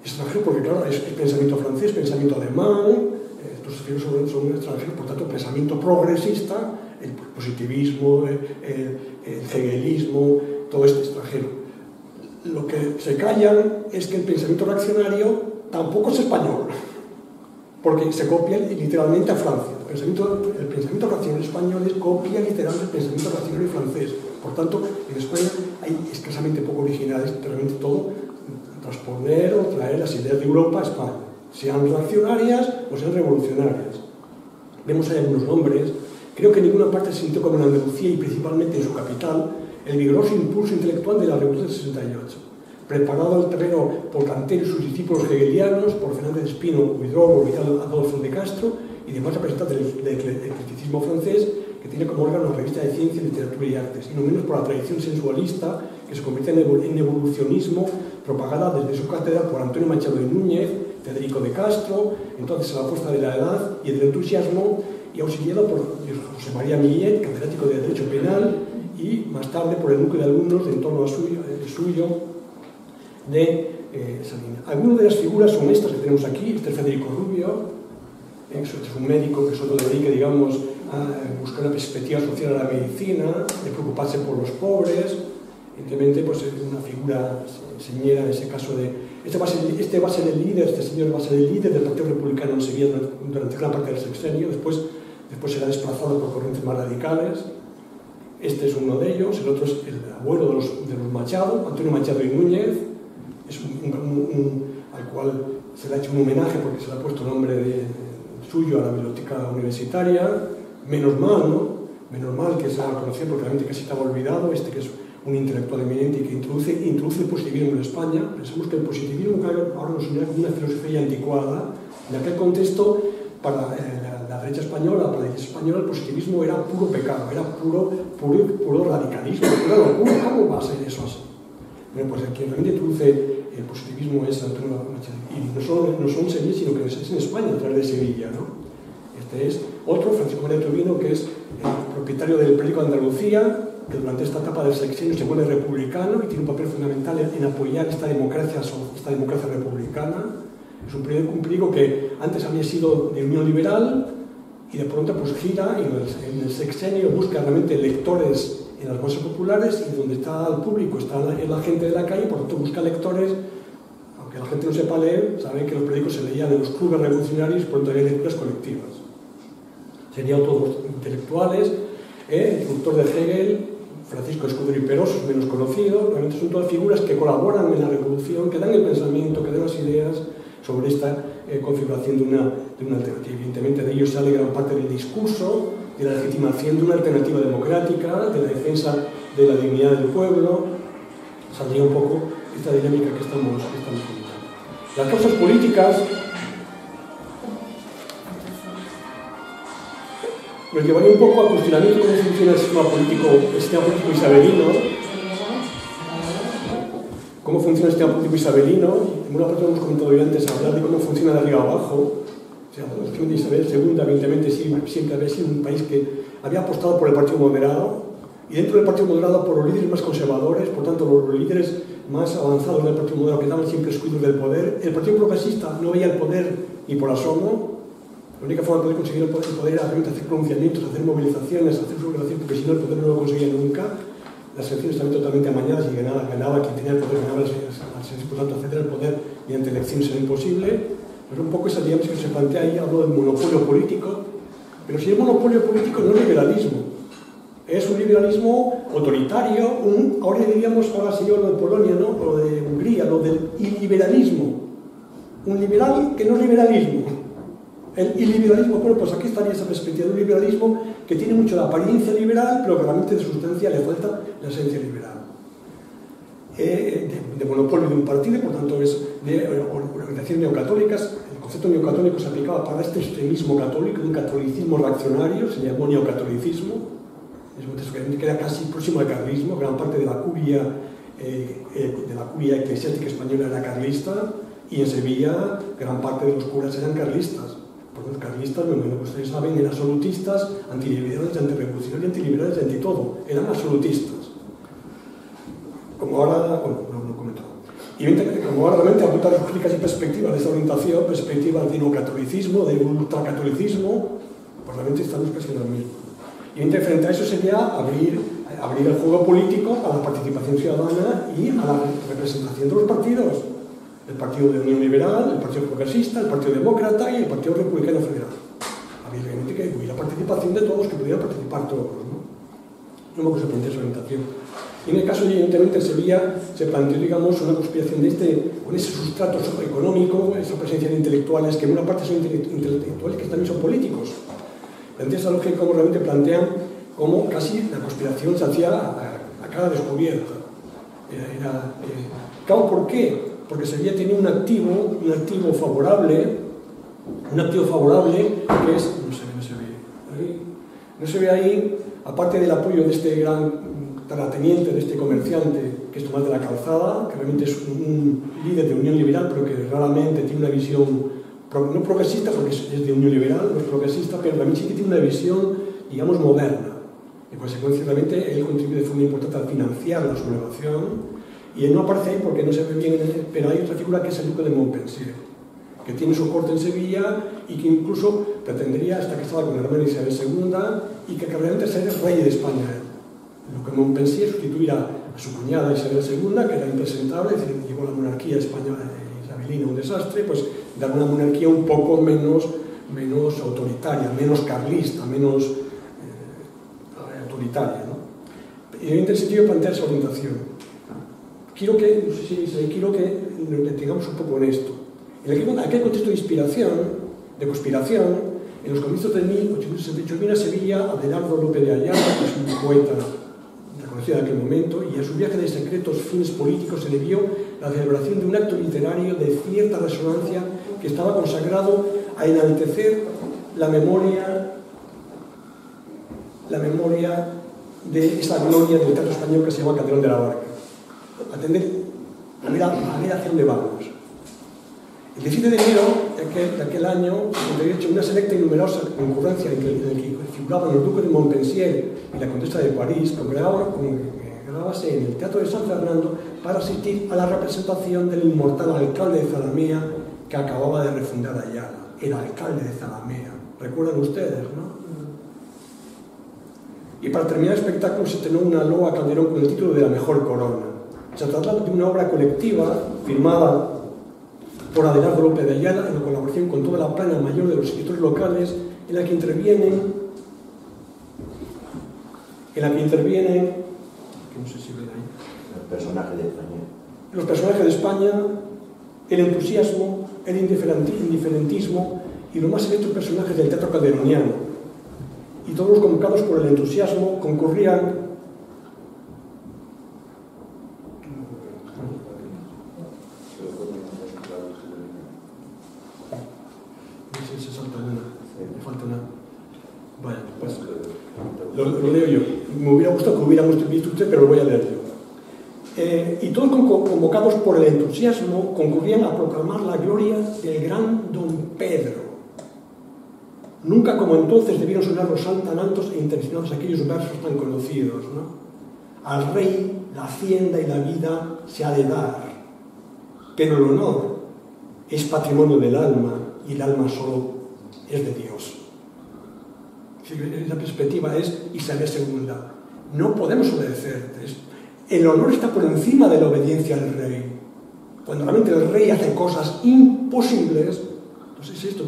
Extranjero porque, claro, es pensamiento francés, pensamiento alemán, estos filósofos son extranjeros, por tanto, pensamiento progresista, el positivismo, el hegelismo, todo esto extranjero. Lo que se callan es que el pensamiento reaccionario tampoco es español, porque se copia literalmente a Francia. El pensamiento reaccionario español copia literalmente el pensamiento reaccionario francés. Por tanto, en España hay escasamente poco originales, realmente todo transponer o traer las ideas de Europa a España, sean reaccionarias o sean revolucionarias. Vemos ahí algunos nombres. Creo que en ninguna parte se sintió como en Andalucía y principalmente en su capital el vigoroso impulso intelectual de la Revolución del 68. Preparado al terreno por Cantero y sus discípulos hegelianos, por Fernández de Espino, Huidobro y Adolfo de Castro, y demás representantes del criticismo francés, que tiene como órgano la revista de Ciencia, Literatura y Artes, y no menos por la tradición sensualista que se convierte en evolucionismo, propagada desde su cátedra por Antonio Machado de Núñez, Federico de Castro, entonces a la fuerza de la edad y del entusiasmo, y auxiliado por José María Millet, catedrático de Derecho Penal, y más tarde por el núcleo de alumnos de en torno a suyo de Salina. Algunas de las figuras son estas que tenemos aquí. Este es Federico Rubio, es un médico que solo le dedica, digamos, a buscar una perspectiva social a la medicina, de preocuparse por los pobres. Evidentemente, pues es una figura señera en ese caso de... Este va a ser el líder, este señor va a ser el líder del Partido Republicano en Sevilla durante gran parte del sexenio, después será desplazado por corrientes más radicales. Este es uno de ellos, el otro es el abuelo de los Machado, Antonio Machado y Núñez, es al cual se le ha hecho un homenaje porque se le ha puesto nombre suyo a la biblioteca universitaria. Menos mal, ¿no? Menos mal que se ha conocido porque realmente casi estaba olvidado, que es un intelectual eminente y que introduce el positivismo en España. Pensamos que el positivismo ahora nos une como una filosofía anticuada. En aquel contexto, para la derecha española, para la iglesia española, el positivismo era puro pecado, era puro radicalismo, pura locura. ¿Cómo va a ser eso así? Bueno, pues el que realmente introduce el positivismo es Antonio Machado. Y no son en Sevilla, sino que es en España, a través de Sevilla, ¿no? Este es otro, Francisco María Turbino, que es el propietario del periódico de Andalucía, que durante esta etapa del sexenio se vuelve republicano y tiene un papel fundamental en apoyar esta democracia republicana. Es un periódico que antes había sido de Unión Liberal y de pronto pues gira y en el sexenio busca realmente lectores en las bolsas populares, y donde está el público está la gente de la calle, por lo tanto busca lectores. Aunque la gente no sepa leer, saben que los periódicos se leían en los clubes revolucionarios, por lo tanto había lecturas colectivas. Serían todos intelectuales, el introductor de Hegel, Francisco Escudero y Peroso, menos conocido. Realmente son todas figuras que colaboran en la revolución, que dan el pensamiento, que dan las ideas sobre esta configuración de una alternativa. Evidentemente de ellos sale gran parte del discurso, de la legitimación de una alternativa democrática, de la defensa de la dignidad del pueblo. Saldría un poco esta dinámica que estamos comentando. Las causas políticas nos llevaría un poco a cuestionamiento cómo funciona el sistema político isabelino. Cómo funciona el sistema político isabelino. En una parte hemos comentado ya antes hablar de cómo funciona de arriba abajo. O sea, Isabel II, evidentemente, siempre había sido un país que había apostado por el Partido Moderado, y dentro del Partido Moderado por los líderes más conservadores, por tanto los líderes más avanzados del Partido Moderado que daban siempre escudos del poder. El Partido Progresista no veía el poder ni por asomo. La única forma de poder conseguir el poder era realmente hacer pronunciamientos, hacer movilizaciones, hacer sublevación, porque si no el poder no lo conseguía nunca. Las elecciones también totalmente amañadas y ganaba quien tenía el poder, ganaba las elecciones, por tanto acceder al poder mediante elecciones era imposible. Pero un poco esa dinámica que se plantea ahí, hablo del monopolio político, Pero si el monopolio político no es liberalismo, es un liberalismo autoritario, ahora diríamos, ahora sí lo de Polonia, ¿no? O de Hungría, lo del iliberalismo. Un liberal que no es liberalismo. El iliberalismo, bueno, pues aquí estaría esa perspectiva de un liberalismo que tiene mucho la apariencia liberal, pero que realmente de sustancia le falta la esencia liberal. De monopolio de un partido, por tanto es de organizaciones neocatólicas. El concepto neocatólico se aplicaba para este extremismo católico, un catolicismo reaccionario, se llamó neocatolicismo, que era casi próximo al carlismo. Gran parte de la curia eclesiástica española era carlista, y en Sevilla gran parte de los curas eran carlistas. Porque los carlistas, bueno, ustedes saben, eran absolutistas, antiliberales, antirevolucionarios, antiliberales, anti todo, eran absolutistas. Como ahora, bueno, no lo he comentado. Y como ahora realmente apunta lógicas y perspectivas de esta orientación, perspectivas de neocatolicismo, de ultracatolicismo, pues realmente estamos casi en lo mismo. Y frente a eso sería abrir el juego político a la participación ciudadana y a la representación de los partidos. El Partido de Unión Liberal, el Partido Progresista, el Partido Demócrata y el Partido Republicano Federal. Había realmente que hubiera participación de todos, que pudieran participar todos, ¿no? No me se plantea esa orientación. Y en el caso, evidentemente, en Sevilla se planteó, digamos, una conspiración con ese sustrato socioeconómico, esa presencia de intelectuales, que en una parte son intelectuales que también son políticos. Plantea esa lógica como realmente plantean como casi la conspiración se hacía a cara descubierta. Claro, ¿por qué? Porque Sevilla tenía un activo favorable, que es, no se ve ahí, aparte del apoyo de este gran terrateniente, de este comerciante, que es Tomás de la Calzada, que realmente es un líder de Unión Liberal, pero que raramente tiene una visión, no progresista, porque es de Unión Liberal, no es progresista, pero también sí que tiene una visión, digamos, moderna. En consecuencia, realmente, él contribuye de forma importante a financiar la sublevación. Y él no aparece ahí porque no se ve bien, pero hay otra figura que es el duque de Montpensier, que tiene su corte en Sevilla y que incluso pretendería estar casado con la hermana Isabel II y que realmente sería el rey de España. El duque de Montpensier sustituirá a su cuñada Isabel II, que era impresentable, es decir, llevó la monarquía española isabelina un desastre, pues dar una monarquía un poco menos autoritaria, menos carlista, menos autoritaria, ¿no? Y en este sentido plantea esa orientación. Quiero que nos detengamos un poco en esto. En aquel contexto de inspiración, de conspiración, en los comienzos de 1868 vino a Sevilla Adelardo López de Ayala, que es un poeta reconocido en aquel momento, y a su viaje de secretos fines políticos se le vio la celebración de un acto literario de cierta resonancia que estaba consagrado a enaltecer la memoria de esa gloria del teatro español que se llama Calderón de la Barca. A ver hacia dónde vamos. El 17 de enero de aquel año, en una selecta y numerosa concurrencia en el que figuraban los duques de Montpensier y la condesa de París, congregábase en el Teatro de San Fernando para asistir a la representación del inmortal alcalde de Zalamea que acababa de refundar Ayala. Era alcalde de Zalamea. ¿Recuerdan ustedes, no? Y para terminar el espectáculo se estrenó una loa a Calderón con el título de La Mejor Corona. Se trata de una obra colectiva firmada por Adelardo López de Ayala en colaboración con toda la plana mayor de los escritores locales, en la que intervienen, que no sé si ven ahí, los personajes de España, el entusiasmo, el indiferentismo y los más selectos personajes del teatro calderoniano. Y todos los convocados por el entusiasmo concurrían Vale, pues lo leo yo. Me hubiera gustado que hubiéramos visto usted, pero lo voy a leer yo. Y todos convocados por el entusiasmo concurrían a proclamar la gloria del gran don Pedro. Nunca como entonces debieron sonar los tan altos e intencionados aquellos versos tan conocidos, ¿no? Al rey la hacienda y la vida se ha de dar, pero el honor es patrimonio del alma y el alma solo es de Dios. La perspectiva es Isabel II. No podemos obedecerte. El honor está por encima de la obediencia al rey. Cuando realmente el rey hace cosas imposibles, Entonces esto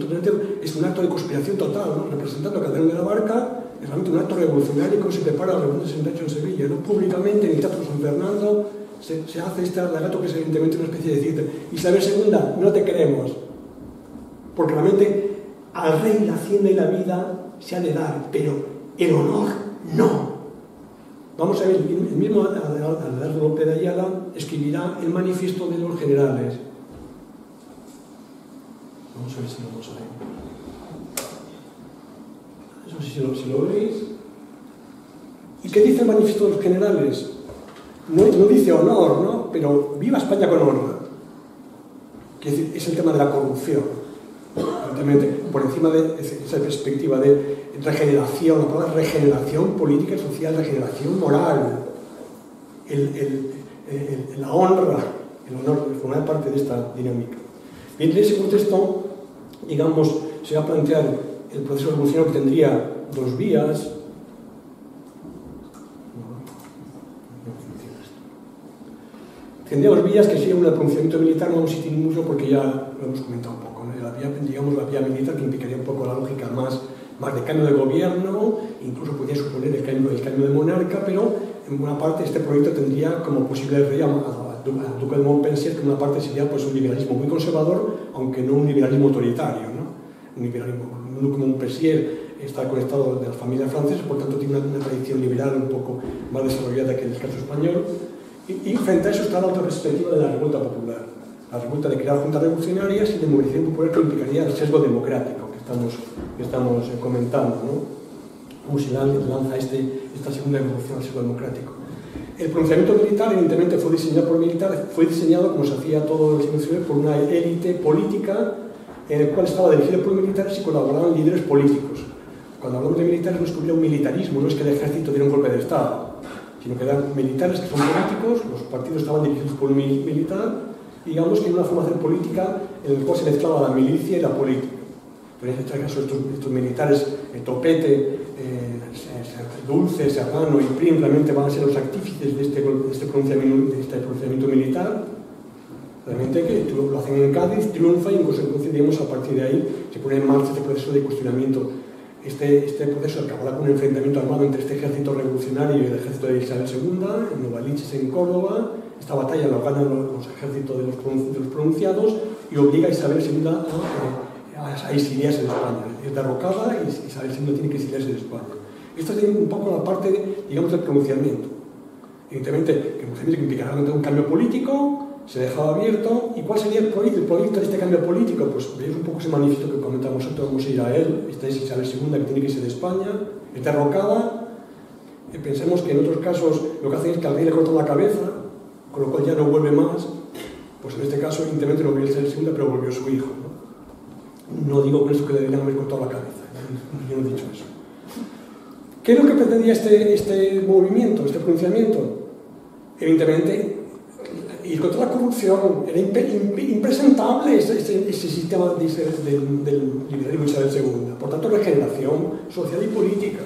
es un acto de conspiración total, ¿no? Representando a Calderón de la Barca, es realmente un acto revolucionario que se prepara a la Revolución de 68 en Sevilla, ¿no? Públicamente en el Teatro San Fernando se hace este alegato que es evidentemente una especie de cita. Isabel II, no te queremos, porque realmente al rey la hacienda y la vida se ha de dar, pero el honor no. Vamos a ver, el mismo Adelardo López de Ayala escribirá el manifiesto de los generales. Vamos a ver si lo vamos a ver. No sé si lo veis. ¿Y qué dice el manifiesto de los generales? No dice honor, ¿no? Pero viva España con honra. Que es el tema de la corrupción. Evidentemente, por encima de esa perspectiva de regeneración, la palabra regeneración política y social, regeneración moral, la honra, el honor, formar parte de esta dinámica. Bien, en ese contexto, digamos, se va a plantear el proceso revolucionario que tendría dos vías. Tendría dos vías que sería un pronunciamiento militar, no vamos a insistir mucho porque ya lo hemos comentado un poco, ¿no? La vía militar que implicaría un poco la lógica más de cambio de gobierno, incluso podría suponer el cambio de monarca, pero en una parte este proyecto tendría como posible rey al duque de Montpensier, que en una parte sería pues un liberalismo muy conservador, aunque no un liberalismo autoritario, ¿no? Un liberalismo, un duque de Montpensier está conectado de las familias francesas, por tanto tiene una tradición liberal un poco más desarrollada que en el caso español. Y frente a eso está la otra perspectiva de la revuelta popular, la revuelta de crear juntas revolucionarias y de movilización popular que implicaría el sesgo democrático que estamos comentando, ¿no? Cómo se lanza esta segunda revolución al sesgo democrático. El pronunciamiento militar, evidentemente, fue diseñado como se hacía todo el siglo XIX por una élite política en el cual estaba dirigido por militares y colaboraban líderes políticos. Cuando hablamos de militares no es que hubiera un militarismo, no es que el ejército diera un golpe de Estado, sino que eran militares que son políticos, los partidos estaban dirigidos por un militar, y digamos que en una formación política en la cual se mezclaba la milicia y la política. Por ejemplo, en este caso, estos militares, Topete, Dulce, Serrano y Prim, realmente van a ser los artífices de este pronunciamiento militar. Realmente que lo hacen en Cádiz, triunfa y en consecuencia, digamos, a partir de ahí se pone en marcha este proceso de cuestionamiento. Este proceso acabará con un enfrentamiento armado entre este ejército revolucionario y el ejército de Isabel II, en Novaliches, en Córdoba. Esta batalla la ganan los ejércitos de los pronunciados y obliga a Isabel II a exiliarse de España. Es derrocada y Isabel II tiene que exiliarse de España. Esto es un poco la parte, digamos, del pronunciamiento. Evidentemente, el pronunciamiento implicará un cambio político, se dejaba abierto. ¿Y cuál sería el proyecto de este cambio político? Pues veis un poco ese manifiesto que comentamos antes, vamos a ir a él. Esta es Isabel II, que tiene que ser de España, es derrocada. Pensemos que en otros casos lo que hacen es que al rey le cortan la cabeza, con lo cual ya no vuelve más. Pues en este caso, evidentemente, no volvió Isabel II, pero volvió su hijo, ¿no? No digo con eso que le deberían haber cortado la cabeza, yo no he dicho eso. ¿Qué es lo que pretendía este movimiento, este pronunciamiento? Evidentemente, ir contra la corrupción. Era impresentable ese sistema del liberalismo de Isabel II. Por tanto, regeneración social y política.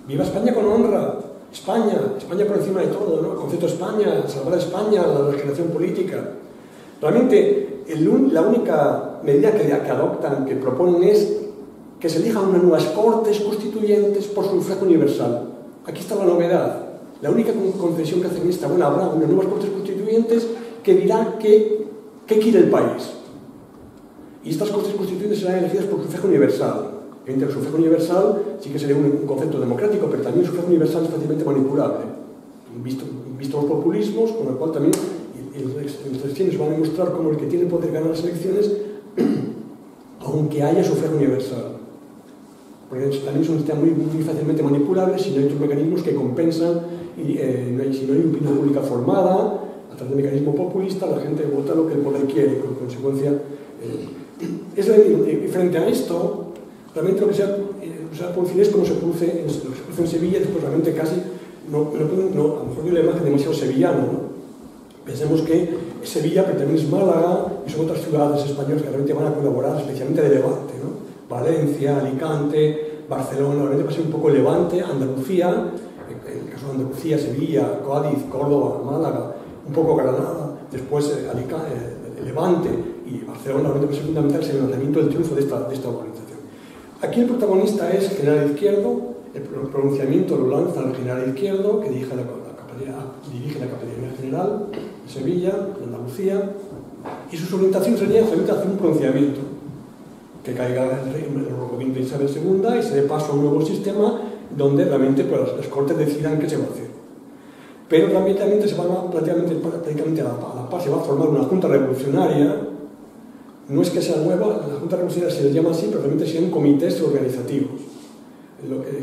Viva España con honra. España por encima de todo, ¿no? El concepto de España, salvar a España, la regeneración política. Realmente, la única medida que adoptan, que proponen es que se elijan unas nuevas cortes constituyentes por sufragio universal. Aquí está la novedad. La única concesión que hacen esta, bueno, habrá unas nuevas cortes constituyentes que dirán qué quiere el país. Y estas cortes constituyentes serán elegidas por sufragio universal. Entre el sufragio universal sí que sería un concepto democrático, pero también el sufragio universal es fácilmente manipulable. Visto los populismos, con el cual también las elecciones van a demostrar cómo el que tiene poder gana las elecciones, aunque haya sufragio universal. Porque también son muy fácilmente manipulables si no hay otros mecanismos que compensan y si no hay opinión pública formada, a través de un mecanismo populista, la gente vota lo que el poder quiere, con consecuencia. Frente a esto, realmente lo que se va a producir es como se produce en Sevilla, después realmente casi, a lo mejor yo la imagen demasiado sevillano, ¿no? Pensemos que Sevilla, pero también es Málaga, y son otras ciudades españolas que realmente van a colaborar, especialmente de Levante, ¿no? Valencia, Alicante, Barcelona, realmente va a ser un poco Levante, Andalucía, en el caso de Andalucía, Sevilla, Cádiz, Córdoba, Málaga, un poco Granada, después Levante y Barcelona realmente va a ser fundamental el levantamiento del triunfo de esta organización. Aquí el protagonista es el general Izquierdo, el pronunciamiento lo lanza el general Izquierdo, que dirige la Capitanía General de Sevilla, de Andalucía, y sus orientaciones serían hacer un pronunciamiento, que caiga el gobierno de Isabel II y se dé paso a un nuevo sistema donde realmente pues, las Cortes decidan qué se va a hacer. Pero prácticamente a la par se va a formar una junta revolucionaria. No es que sea nueva, la junta revolucionaria se les llama así, pero realmente sean comités organizativos.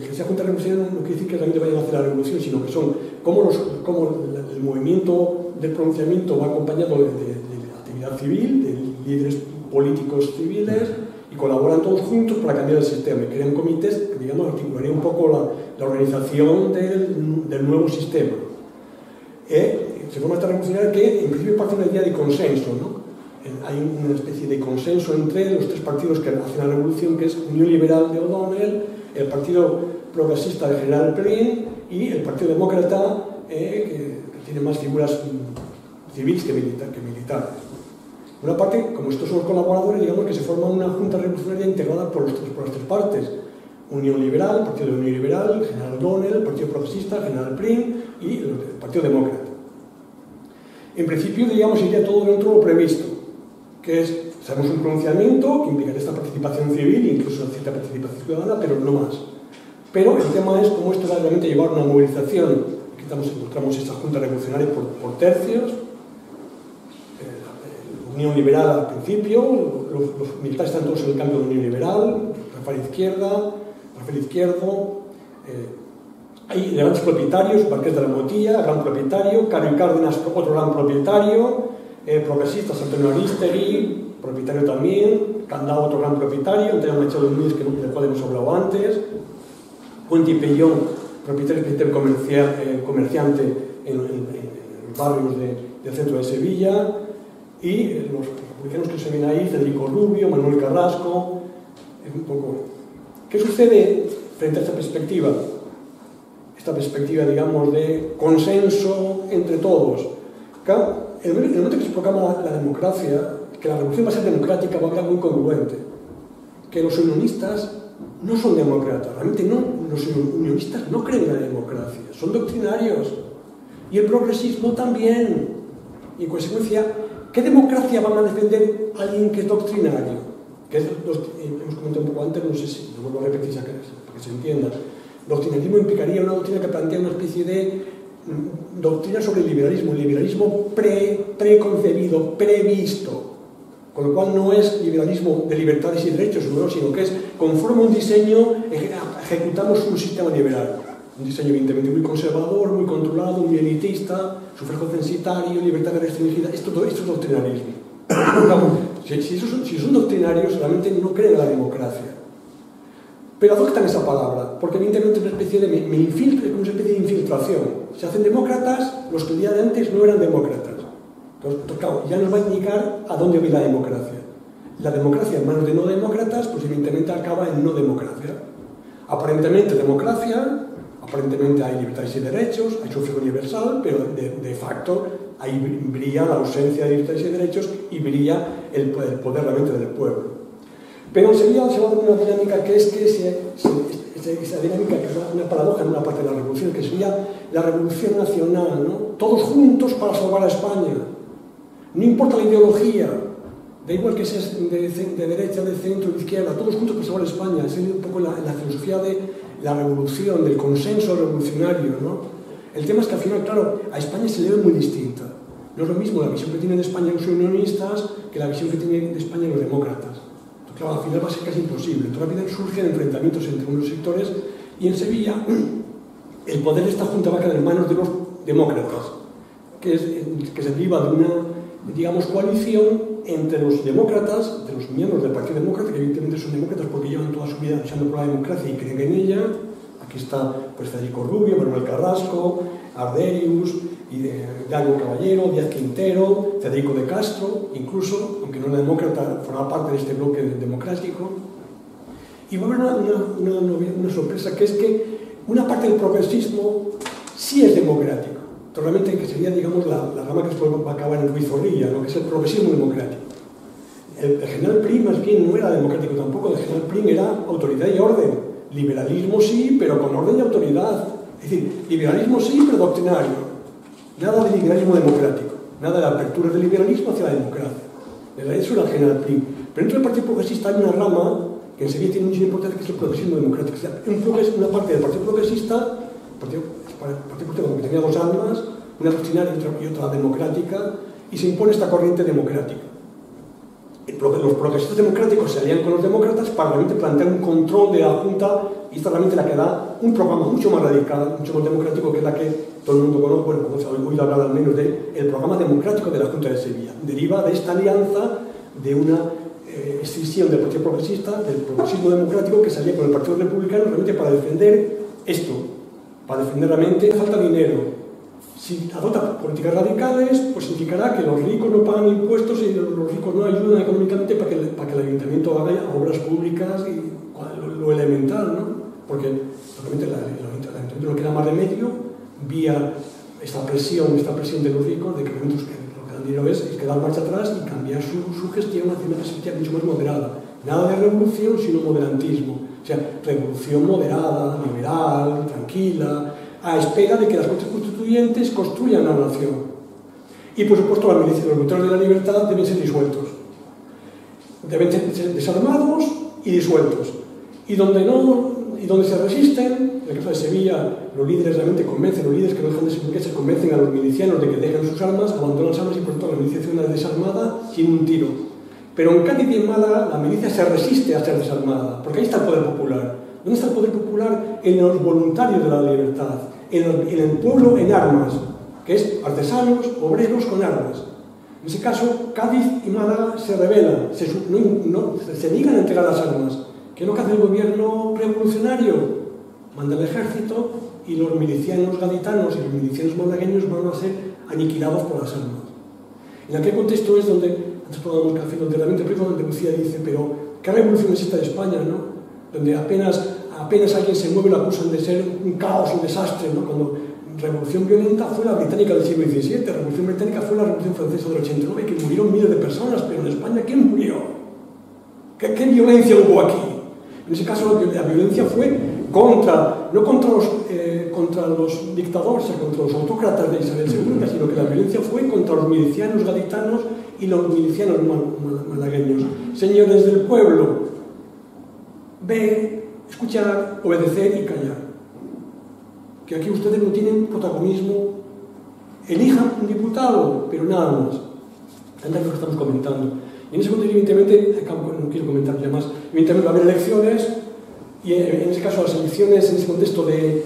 Que sea junta revolucionaria no quiere decir que realmente vayan a hacer la revolución, sino que son como el movimiento del pronunciamiento va acompañado de actividad civil, de líderes políticos civiles, y colaboran todos juntos para cambiar el sistema. Y crean comités que, digamos, articularían un poco la organización del nuevo sistema. Se forma esta revolucionaria que, en principio, parte de una idea de consenso, ¿no? Hay una especie de consenso entre los tres partidos que hacen la revolución, que es Unión Liberal de O'Donnell, el Partido Progresista del General Prim y el Partido Demócrata, que tiene más figuras civiles que militares. Por una parte, como estos son los colaboradores, digamos que se forma una junta revolucionaria integrada por las tres partes. Unión Liberal, el Partido de Unión Liberal, el General O'Donnell, el Partido Progresista, el General Prim y el Partido Demócrata. En principio, digamos, iría todo dentro de lo previsto, que es, hacemos un pronunciamiento que implicaría esta participación civil, incluso cierta participación ciudadana, pero no más. Pero el tema es cómo esto va realmente a llevar una movilización. Aquí encontramos esta junta revolucionaria por tercios. Unión Liberal al principio, los militares están todos en el cambio de Unión Liberal, Rafael Izquierdo, hay grandes propietarios, Marqués de la Motilla, gran propietario, Caro y Cárdenas, otro gran propietario, progresistas, Antonio Aristegui, propietario también, Candao, otro gran propietario, Antonio Machado Núñez, del cual hemos hablado antes, Puente y Pellón, propietario comerciante en los barrios del centro de Sevilla, y los republicanos que se ven ahí, Federico Rubio, Manuel Carrasco, un poco. ¿Qué sucede frente a esta perspectiva? Esta perspectiva, digamos, de consenso entre todos. Claro, en el momento que se proclama la democracia, que la revolución va a ser democrática, va a quedar muy congruente. Que los unionistas no son demócratas, realmente no, los unionistas no creen en la democracia, son doctrinarios. Y el progresismo también. Y en consecuencia, ¿qué democracia van a defender alguien que es doctrinario? Que hemos comentado un poco antes, no sé si lo vuelvo a repetir para que se entienda. Doctrinarismo implicaría una doctrina que plantea una especie de doctrina sobre el liberalismo preconcebido, previsto, con lo cual no es liberalismo de libertades y derechos, sino que es conforme a un diseño, ejecutamos un sistema liberal. Un diseño evidentemente muy conservador, muy controlado, muy elitista, sufragio censitario, libertad restringida. Esto es doctrinarismo. Si son doctrinarios, realmente no creen en la democracia. Pero adoptan esa palabra, porque evidentemente es una especie de infiltración. Se hacen demócratas los que el día de antes no eran demócratas. Entonces, claro, ya nos va a indicar a dónde va la democracia. La democracia en manos de no demócratas, pues evidentemente acaba en no democracia. Aparentemente democracia, aparentemente hay libertades y derechos, hay sufragio universal, pero de facto ahí brilla la ausencia de libertades y derechos y brilla el poder realmente del pueblo. Pero enseguida se va a dar una dinámica que es que esa dinámica que es una paradoja en una parte de la revolución, que sería la revolución nacional, ¿no? Todos juntos para salvar a España. No importa la ideología, da igual que seas de derecha, de centro, de izquierda, todos juntos para salvar a España. Esa es un poco la filosofía de la revolución, del consenso revolucionario, ¿no? El tema es que al final, claro, a España se le ve muy distinta. No es lo mismo la visión que tienen de España los unionistas que la visión que tienen de España los demócratas. Entonces, claro, al final va a ser casi imposible. Entonces, rápidamente surgen enfrentamientos entre unos sectores y en Sevilla el poder de esta junta va a quedar en manos de los demócratas, que se deriva de una, digamos, coalición entre los demócratas, de los miembros del Partido Demócrata, que evidentemente son demócratas porque llevan toda su vida luchando por la democracia y creen en ella. Aquí está pues, Federico Rubio, Manuel Carrasco, Arderius, Hidalgo Caballero, Díaz Quintero, Federico de Castro, incluso, aunque no era demócrata, formaba parte de este bloque democrático. Y va a haber una sorpresa, que es que una parte del progresismo sí es democrático. realmente que sería, digamos, la rama que después va a acabar en Ruiz Zorrilla, lo que es el progresismo democrático. El general Prim, más bien, no era democrático tampoco, el general Prim era autoridad y orden. Liberalismo sí, pero con orden y autoridad. Es decir, liberalismo sí, pero doctrinario. Nada de liberalismo democrático, nada de apertura del liberalismo hacia la democracia. Eso era el general Prim. Pero dentro del Partido Progresista hay una rama que en Sevilla tiene mucha importancia, que es el progresismo democrático. O sea, una parte del Partido Progresista, el Partido Progresista que tenía dos almas, una doctrinaria y otra democrática, y se impone esta corriente democrática. Los progresistas democráticos se alían con los demócratas para realmente plantear un control de la Junta, y esta es realmente la que da un programa mucho más radical, mucho más democrático, que es la que todo el mundo conoce, bueno, como se ha oído hablar al menos del programa democrático de la Junta de Sevilla. Deriva de esta alianza de una escisión del Partido Progresista, del progresismo democrático, que salía con el Partido Republicano realmente para defender esto, para defender realmente falta de dinero. Si adopta políticas radicales, pues significará que los ricos no pagan impuestos y los ricos no ayudan económicamente para que el ayuntamiento haga obras públicas y lo elemental, ¿no? Porque realmente el ayuntamiento no queda más remedio, vía esta presión de los ricos, de que lo que dan dinero es que dar marcha atrás y cambiar su gestión hacia una perspectiva mucho más moderada. Nada de revolución, sino moderantismo. O sea, revolución moderada, liberal, tranquila, a espera de que las Cortes Constituyentes construyan la nación. Y por supuesto la milicia, los luchadores de la libertad deben ser disueltos. Deben ser desarmados y disueltos. Y donde se resisten, en el caso de Sevilla, los líderes realmente convencen, los líderes que no dejan de ser burgueses convencen a los milicianos de que dejen sus armas, abandonan las armas y por tanto la milicia hace una desarmada sin un tiro. Pero en Cádiz y en Málaga la milicia se resiste a ser desarmada, porque ahí está el poder popular. ¿Dónde está el poder popular? En los voluntarios de la libertad, en el pueblo en armas, que es artesanos, obreros con armas. En ese caso, Cádiz y Málaga se rebelan, se niegan a entregar las armas. ¿Qué es lo que hace el gobierno revolucionario? Manda el ejército y los milicianos gaditanos y los milicianos malagueños van a ser aniquilados por las armas. En aquel contexto es donde, antes podemos hacer realmente rico, donde Lucía dice, pero ¿qué revolución existe en España, no? Donde apenas alguien se mueve y lo acusan de ser un caos, un desastre, ¿no? Cuando revolución violenta fue la británica del siglo XVII, revolución británica fue la revolución francesa del 89, que murieron miles de personas, pero en España, ¿quién murió? ¿Qué violencia hubo aquí? En ese caso la violencia fue no contra los dictadores, contra los autócratas de Isabel II, sino que la violencia fue contra los milicianos gaditanos y los milicianos malagueños. Señores del pueblo, ver, escuchar, obedecer y callar. Que aquí ustedes no tienen protagonismo. Elijan un diputado, pero nada más. Antes de lo que estamos comentando. Y en ese contexto, evidentemente, no quiero comentar ya más, evidentemente va a haber elecciones, y en ese caso las elecciones, en ese contexto de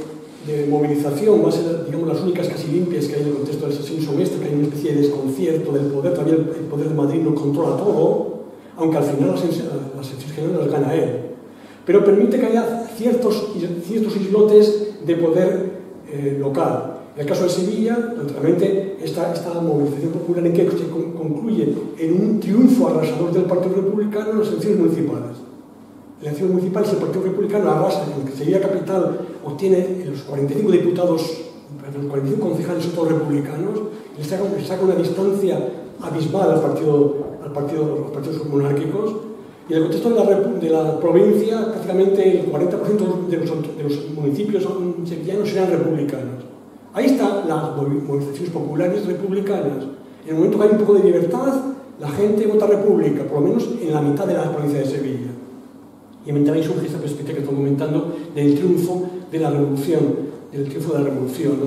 movilización, van a ser, digamos, las únicas casi limpias que hay en el contexto de la sesión somestre, que hay una especie de desconcierto del poder, todavía el poder de Madrid no controla todo, aunque al final las elecciones generales las gana él. Pero permite que haya ciertos islotes de poder local. En el caso de Sevilla, naturalmente, esta movilización popular en que se concluye en un triunfo arrasador del Partido Republicano en las elecciones municipales. En las elecciones municipales el Partido Republicano arrasa, en que Sevilla Capital obtiene los 45 diputados, los 45 concejales son todos republicanos, y le saca una distancia abismal a los partidos monárquicos. Y en el contexto de la provincia, prácticamente el 40% de los municipios sevillanos serán republicanos. Ahí están las movilizaciones populares republicanas. En el momento que hay un poco de libertad, la gente vota república, por lo menos en la mitad de la provincia de Sevilla. Y mientras ahí surge esta perspectiva que estoy comentando del triunfo de la revolución, ¿no?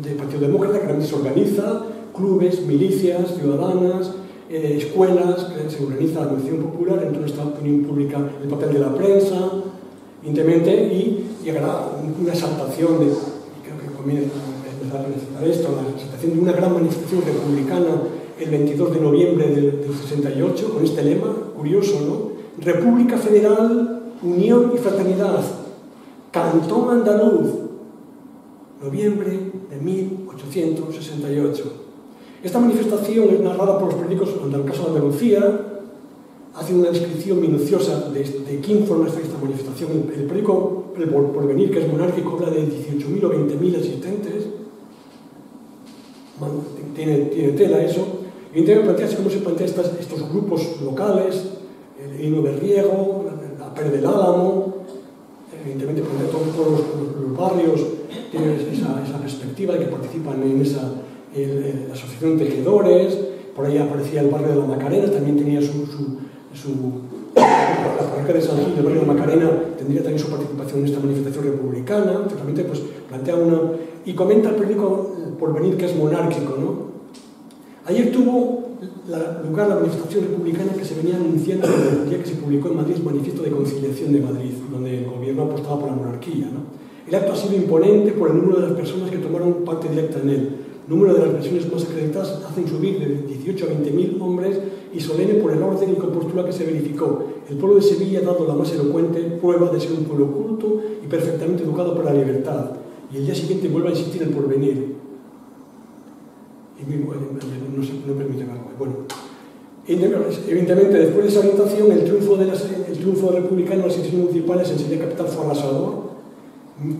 Del Partido Demócrata, que realmente se organiza, clubes, milicias, ciudadanas, escuelas, que se organiza la organización popular, en toda esta opinión pública, el papel de la prensa, íntimamente, y llegará una exaltación de, y creo que conviene empezar a necesitar esto, la exaltación de una gran manifestación republicana el 22 de noviembre del 68, con este lema, curioso, ¿no? República Federal, Unión y Fraternidad, Cantón Andaluz, noviembre de 1868. Esta manifestación es narrada por los periódicos, en el caso de Andalucía, hace una descripción minuciosa de quién forma esta manifestación. El periódico El Porvenir, que es monárquico, habla de 18.000 o 20.000 asistentes. tiene tela eso. Evidentemente plantearse cómo se plantean estos grupos locales, el Hino de Riego, la Pere del Álamo, evidentemente plantea todos los barrios, tienen esa perspectiva de que participan en la asociación de tejedores. Por ahí aparecía el barrio de la Macarena, también tenía la parroquia de San Gil, el barrio de la Macarena, tendría también su participación en esta manifestación republicana. Realmente pues plantea y comenta el periódico Porvenir, que es monárquico, ¿no? Ayer tuvo lugar la manifestación republicana que se venía anunciando desde el día que se publicó en Madrid el Manifiesto de Conciliación de Madrid, donde el gobierno apostaba por la monarquía, ¿no? El acto ha sido imponente por el número de las personas que tomaron parte directa en él. El número de las versiones más acreditadas hacen subir de 18 a 20.000 hombres y solemne por el orden y compostura que se verificó. El pueblo de Sevilla ha dado la más elocuente prueba de ser un pueblo culto y perfectamente educado para la libertad. Y el día siguiente vuelve a insistir el porvenir. No permite verlo. Bueno, evidentemente, después de esa orientación, el triunfo republicano en las elecciones municipales en Sevilla Capital fue arrasador.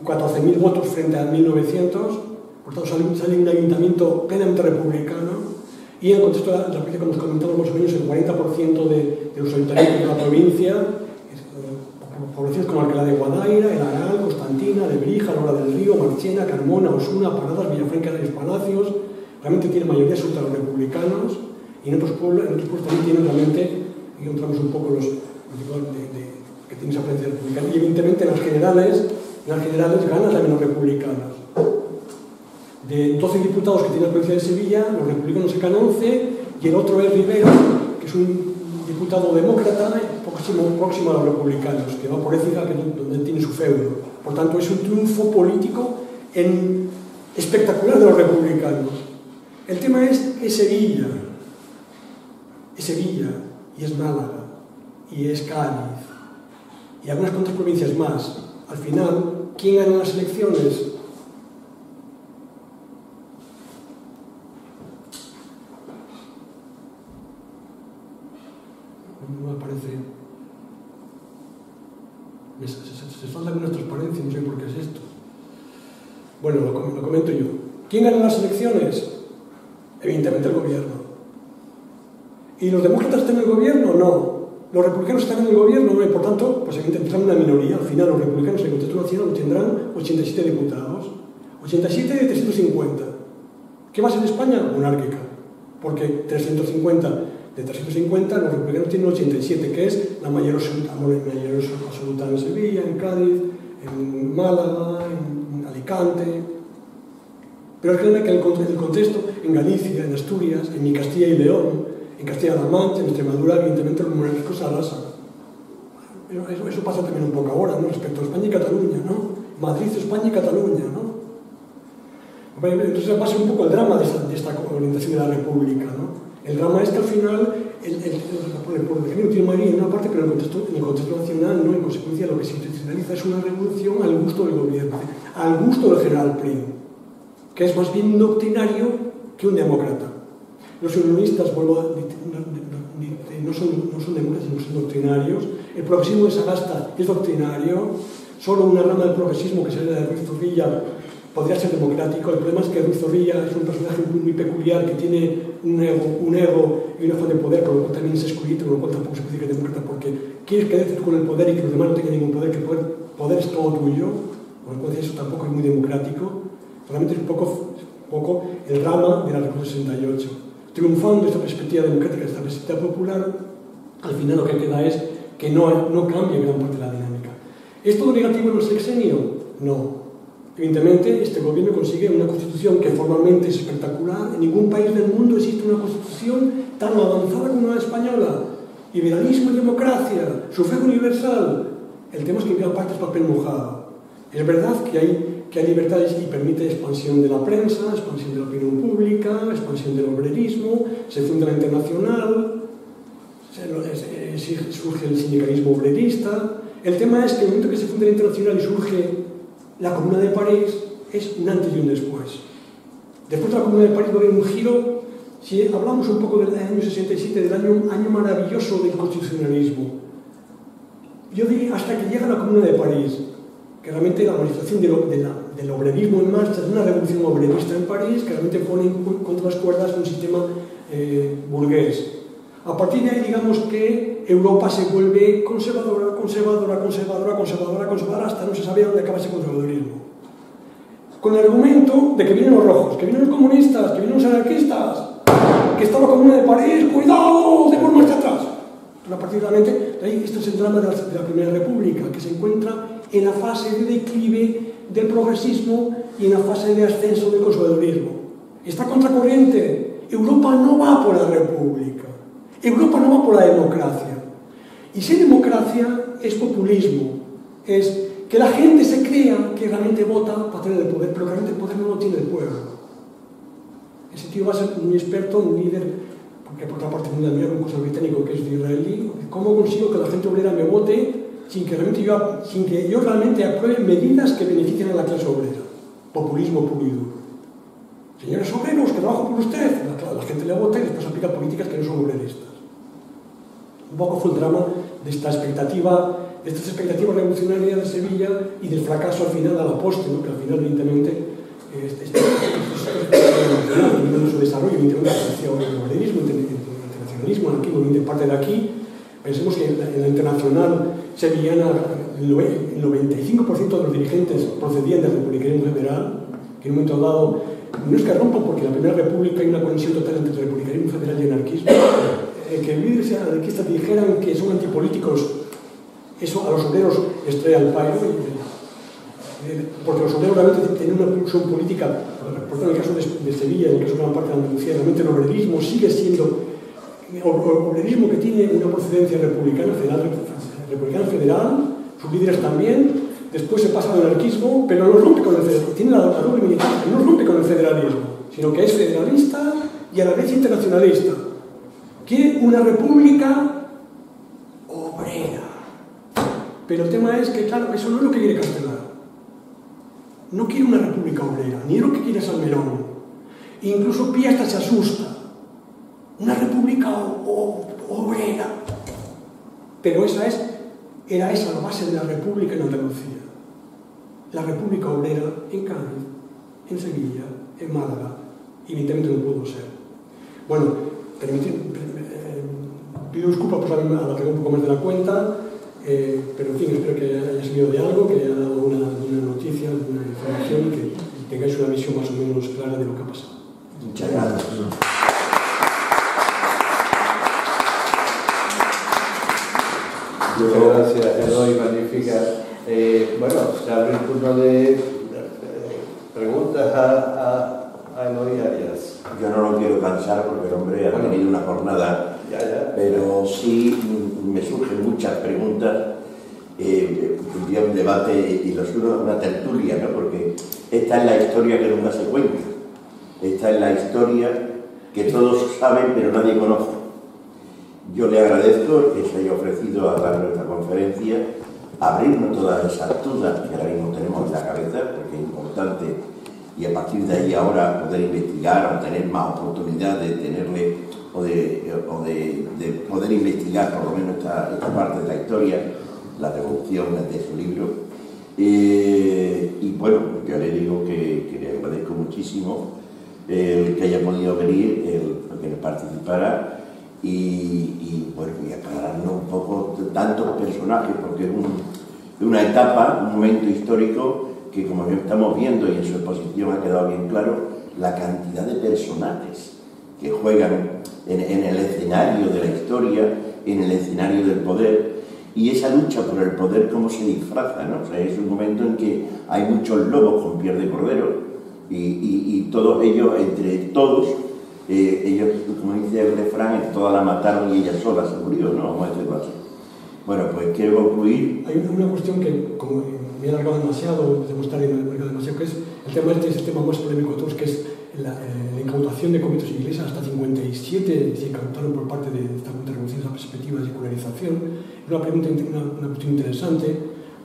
14.000 votos frente a 1.900. Por tanto, sale un ayuntamiento plenamente republicano. Y en el contexto de la provincia, como os comentamos, más o menos el 40% de los ayuntamientos de la provincia, poblaciones como Alcalá de Guadaira, El Aral, Constantina, Lebrija, Lora del Río, Marchena, Carmona, Osuna, Paradas, Villafranca de los Palacios, realmente tiene mayoría absoluta los republicanos, y en otros pueblos también tienen realmente, y encontramos un poco los que tienen esa presencia republicana. Y evidentemente en las generales ganan también los republicanos. De 12 diputados que tiene la provincia de Sevilla, los republicanos sacan 11, y el otro es Rivero, que es un diputado demócrata próximo a los republicanos, que va por Écija, donde él tiene su feudo. Por tanto, es un triunfo político espectacular de los republicanos. El tema es que Sevilla, y es Málaga, y es Cádiz, y algunas cuantas provincias más. Al final, ¿quién gana las elecciones? No me aparece. Se falta alguna transparencia, no sé por qué es esto. Bueno, lo comento yo. ¿Quién gana las elecciones? Evidentemente el gobierno. ¿Y los demócratas están en el gobierno? No. ¿Los republicanos están en el gobierno? No. Y por tanto, pues evidentemente están en una minoría. Al final los republicanos en el contexto nacional tendrán 87 diputados. 87 de 350. ¿Qué va a ser España? Monárquica. Porque 350 de 350, los republicanos tienen 87, que es la mayor absoluta en Sevilla, en Cádiz, en Málaga, en Alicante. Pero es que en el contexto, en Galicia, en Asturias, en Castilla y León, en Castilla-La Mancha, en Extremadura, evidentemente los monárquicos arrasan. Eso pasa también un poco ahora, ¿no? Respecto a España y Cataluña, ¿no? Madrid, España y Cataluña, ¿no? Entonces pasa un poco el drama de esta orientación de la República, ¿no? El drama es que al final el pueblo tiene mayoría en una parte, pero en el contexto nacional, no, en consecuencia, lo que se institucionaliza es una revolución al gusto del gobierno, al gusto del general Primo, que es más bien un doctrinario que un demócrata. Los unionistas, no son demócratas, sino son doctrinarios. El progresismo de Sagasta es doctrinario. Solo una rama del progresismo, que sería la de Ruiz Zorrilla, podría ser democrático. El problema es que Ruiz Zorrilla es un personaje muy peculiar, que tiene un ego y una afán de poder, por lo cual también es excluyente, por lo cual tampoco se puede decir que es demócrata, porque quieres quedarte con el poder y que los demás no tengan ningún poder, que el poder es todo tuyo, por lo cual eso tampoco es muy democrático. Realmente es un poco el drama de la Revolución 68. Triunfando esta perspectiva democrática, esta perspectiva popular, al final lo que queda es que no cambia gran parte de la dinámica. ¿Es todo negativo en el sexenio? No. Evidentemente, este gobierno consigue una constitución que formalmente es espectacular. En ningún país del mundo existe una constitución tan avanzada como la española. Liberalismo y democracia, sufragio universal. El tema es que en gran parte es papel mojado. Es verdad que hay libertades y permite expansión de la prensa, expansión de la opinión pública, expansión del obrerismo, se funda la Internacional, surge el sindicalismo obrerista. El tema es que en el momento que se funda la Internacional y surge la Comuna de París, es un antes y un después. Después de la Comuna de París va a haber un giro. Si hablamos un poco del año 67, del año maravilloso del constitucionalismo, yo diría hasta que llega la Comuna de París, que realmente la manifestación de del obrerismo en marcha, de una revolución obrerista en París, que realmente pone contra las cuerdas un sistema burgués. A partir de ahí, digamos que Europa se vuelve conservadora, hasta no se sabe dónde acaba ese conservadurismo. Con el argumento de que vienen los rojos, que vienen los comunistas, que vienen los anarquistas, que está la Comuna de París, ¡cuidado! ¡Demos marcha atrás! Pero a partir de ahí, esto es el drama de la Primera República, que se encuentra en la fase de declive del progresismo y en la fase de ascenso del conservadurismo. Está contracorriente. Europa no va por la república. Europa no va por la democracia. Y si democracia es populismo, es que la gente se crea que realmente vota para tener el poder, pero que realmente el poder no lo tiene el pueblo. Ese tío va a ser muy experto, un líder, porque por otra parte muy admirado un cosa británico que es israelí. ¿Cómo consigo que la gente obrera me vote sin que yo realmente apruebe medidas que beneficien a la clase obrera? Populismo puro y duro. Señores obreros, que trabajo por usted. La gente le vota y después aplica políticas que no son obreristas. Un poco fue el drama de estas expectativas revolucionarias de Sevilla y del fracaso al final a la poste, ¿no? Que al final, evidentemente, su desarrollo, evidentemente, hacia el obrerismo, el internacionalismo, el anarquismo, parte de aquí. Pensemos que en la internacional sevillana el 95% de los dirigentes procedían del republicanismo federal, que en un momento dado no es que rompan, porque en la Primera República hay una conexión total entre el republicanismo federal y el anarquismo. Que líderes anarquistas dijeran que son antipolíticos, eso a los obreros les trae al pairo, porque los obreros realmente tienen una pulsión política. Por ejemplo, en el caso de Sevilla, en el caso de gran parte de Andalucía, realmente el obrerismo sigue siendo obrerismo que tiene una procedencia republicana federal, sus líderes también. Después se pasa al anarquismo, pero no rompe con el federalismo, tiene la doble militancia, no rompe con el federalismo, sino que es federalista y a la vez internacionalista. Quiere una república obrera. Pero el tema es que, claro, eso no es lo que quiere Castelar. No quiere una república obrera, ni es lo que quiere Salmerón. Incluso Pía hasta se asusta. Una república obrera. Pero era esa la base de la república en Andalucía. La república obrera en Cádiz, en Sevilla, en Málaga, y evidentemente no pudo ser. Bueno, pido disculpas por alargar un poco más de la cuenta, pero en fin, espero que haya servido de algo, que haya dado una noticia, una información y que tengáis una visión más o menos clara de lo que ha pasado. Muchas gracias. Muchas gracias, Eloy, magnífica. Bueno, se abre el turno de preguntas a Eloy Arias. Yo no lo quiero cansar porque el hombre ha tenido una jornada, pero sí me surgen muchas preguntas. Un día un debate y una tertulia, ¿no? Porque esta es la historia que nunca se cuenta. Esta es la historia que todos saben pero nadie conoce. Yo le agradezco que se haya ofrecido a dar nuestra conferencia, abrirnos todas esas dudas que ahora mismo tenemos en la cabeza, porque es importante, y a partir de ahí ahora poder investigar o tener más oportunidad de tenerle o de poder investigar por lo menos esta parte de la historia, la revolución de su libro. Y bueno, yo le digo que le agradezco muchísimo el que haya podido venir, el que nos participara. Y bueno, y aclararnos un poco tantos personajes, porque es una etapa, un momento histórico que, como estamos viendo y en su exposición ha quedado bien claro, la cantidad de personajes que juegan en el escenario de la historia, en el escenario del poder, y esa lucha por el poder cómo se disfraza, ¿no? O sea, es un momento en que hay muchos lobos con piel de cordero y todos ellos, entre todos, ellos, como dice el refrán, todas la mataron y ella sola se murió, ¿no? Vamos a decirlo así. Bueno, pues quiero concluir. Hay una cuestión que, como me he alargado demasiado, debemos estar demasiado, que es el tema es el tema más polémico de todos, que es la incautación de conventos y iglesias. Hasta 57 se incautaron por parte de esta Junta de Revolución esa perspectiva de secularización. Es una cuestión interesante,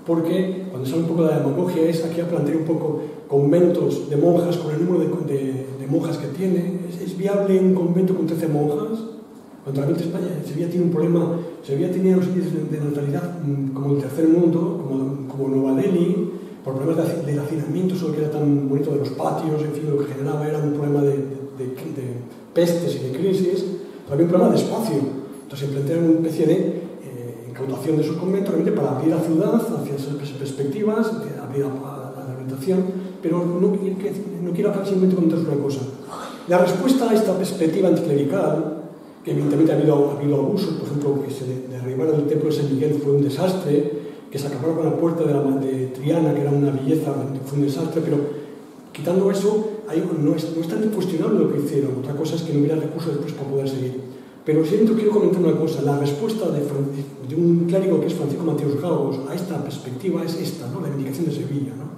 porque cuando sale un poco de la demagogia es aquí a plantear un poco conventos de monjas con el número de monjas que tiene. ¿Es viable un convento con 13 monjas? Cuando realmente Sevilla tiene un problema. Sevilla tenía los índices de natalidad como el tercer mundo, como Nueva Delhi, por problemas de hacinamiento, eso que era tan bonito de los patios, en fin, lo que generaba era un problema de pestes y de crisis, pero había un problema de espacio. Entonces se plantearon una especie de incautación de esos conventos realmente para abrir la ciudad hacia esas perspectivas, abrir la rehabilitación, pero no quiero hablar simplemente contaros una cosa. La respuesta a esta perspectiva anticlerical, que evidentemente ha habido abusos, por ejemplo, que se derribara el templo de San Miguel fue un desastre, que se acabara con la puerta de Triana, que era una belleza, fue un desastre, pero quitando eso, no es tan incuestionable lo que hicieron. Otra cosa es que no hubiera recursos después para poder seguir. Pero siempre quiero comentar una cosa. La respuesta de un clérigo que es Francisco Mateos Gaos a esta perspectiva es esta, ¿no? La Vindicación de Sevilla, ¿no?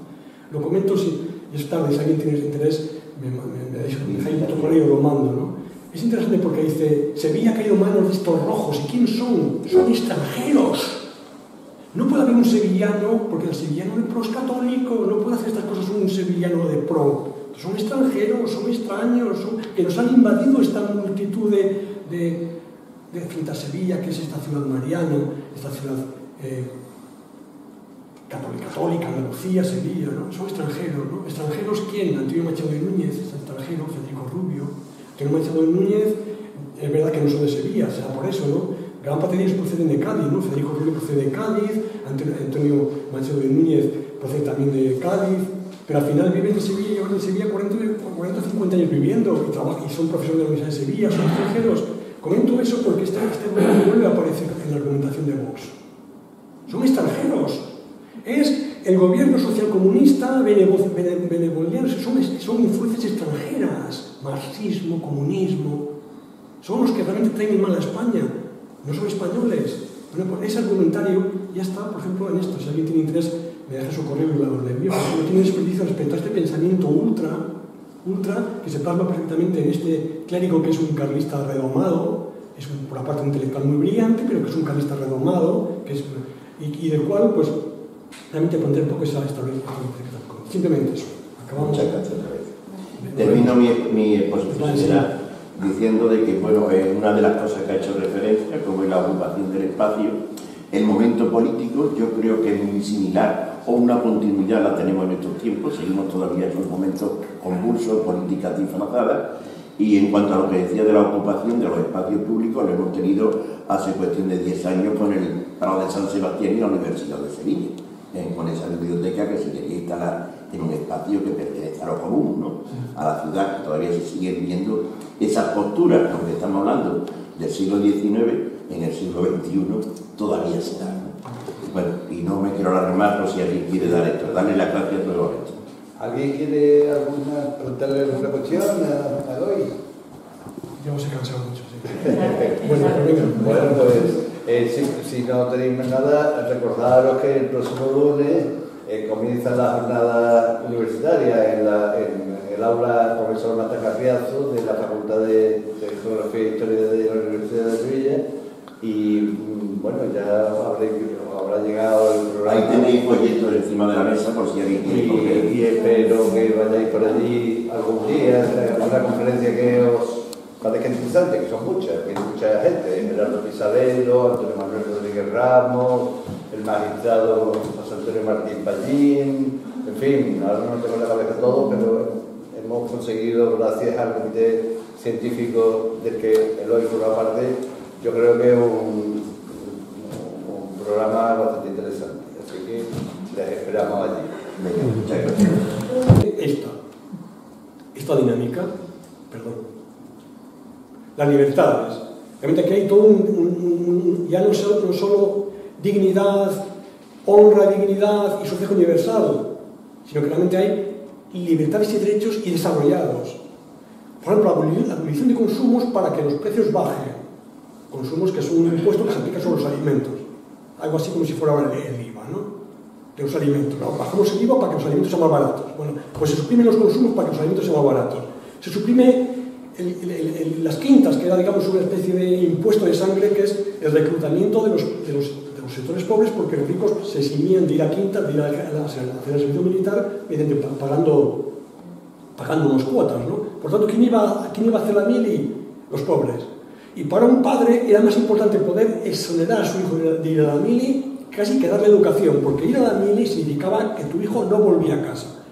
Lo comento si es tarde, si alguien tiene interés, me dejáis un correo y lo mando, ¿no? Es interesante porque dice, Sevilla ha caído en manos de estos rojos. ¿Y quién son? Son extranjeros. No puede haber un sevillano, porque el sevillano de pro es católico, no puede hacer estas cosas un sevillano de pro. Son extranjeros, son extraños, que nos han invadido esta multitud de Finta Sevilla, que es esta ciudad mariana, esta ciudad católica, Andalucía, Sevilla, ¿no? Son extranjeros, ¿no? ¿Extranjeros quién? Antonio Machado de Núñez es extranjero, Federico Rubio. Antonio Machado de Núñez, es verdad que no son de Sevilla, será por eso, ¿no? Gran parte de ellos proceden de Cádiz, ¿no? Federico Rubio procede de Cádiz, Antonio Machado de Núñez procede también de Cádiz, pero al final viven en Sevilla y llevan en Sevilla 40 o 50 años viviendo y son profesores de la Universidad de Sevilla, son extranjeros. Comento eso porque este vuelve a aparecer en la argumentación de Vox. Son extranjeros. Es el gobierno socialcomunista, benevolente, son influencias extranjeras, marxismo, comunismo. Son los que realmente traen mal a España. No son españoles. Bueno, ese argumentario ya está, por ejemplo, en esto. Si alguien tiene interés, me deja su correo y lo envío. No tiene desperdicio respecto a este pensamiento ultra, que se plasma perfectamente en este clérigo que es un carlista redomado, es por la parte intelectual muy brillante, pero que es un carlista redomado, y del cual, pues, realmente pondré un poco esta simplemente eso. Acabamos. Muchas gracias. Termino mi exposición diciendo de que, bueno, una de las cosas que ha hecho referencia, como es la ocupación del espacio, el momento político, yo creo que es muy similar, o una continuidad la tenemos en estos tiempos, seguimos todavía en un momento convulso, políticas disfrazadas, y en cuanto a lo que decía de la ocupación de los espacios públicos, lo hemos tenido hace cuestión de 10 años con el Prado de San Sebastián y la Universidad de Sevilla, con esa biblioteca que se quería instalar en un espacio que pertenece a lo común, ¿no? A la ciudad, que todavía se siguen viendo esas posturas, porque estamos hablando del siglo XIX, en el siglo XXI todavía se dan. Bueno, y no me quiero alargar más, por si alguien quiere dar esto, darle las gracias a todos esto. ¿Alguien quiere preguntarle alguna cuestión a Eloy? Yo os he cansado mucho, sí. Bueno, pues si no tenéis nada, recordaros que el próximo lunes comienza la jornada universitaria en el aula profesor Mata Carriazo de la Facultad de Geografía e Historia de la Universidad de Sevilla, y bueno, ya habrá llegado el programa. Ahí tenéis folletos encima de la mesa por si alguien quiere. Y espero que vayáis por allí algún día a una conferencia que os parezca interesante, que son muchas, que hay mucha gente: Gerardo Pisadero, Antonio Manuel Rodríguez Ramos, el magistrado José Antonio Martín Pallín, en fin, ahora no tengo en la cabeza todo, pero hemos conseguido, gracias al comité científico del que Eloy forma parte, yo creo que es un programa bastante interesante, así que les esperamos allí. Muchas gracias. Esta dinámica, las libertades, realmente aquí hay todo ya no solo dignidad, honra, dignidad y sociedad universal, sino que realmente hay libertades y derechos y desarrollados. Por ejemplo, la abolición de consumos para que los precios bajen. Consumos que son un impuesto que se aplica sobre los alimentos. Algo así como si fuera el IVA, ¿no? De los alimentos, ¿no? Bajamos el IVA para que los alimentos sean más baratos. Bueno, pues se suprimen los consumos para que los alimentos sean más baratos. Se suprime las quintas, que era, digamos, una especie de impuesto de sangre, que es el reclutamiento de los sectores pobres, porque los ricos se eximían de ir a quintas, de ir a hacer el servicio militar, mediante pagando unas cuotas, ¿no? Por tanto, ¿quién iba a hacer la mili? Los pobres. Y para un padre era más importante poder exonerar a su hijo de ir a la mili casi que darle educación, porque ir a la mili significaba que tu hijo no volvía a casa.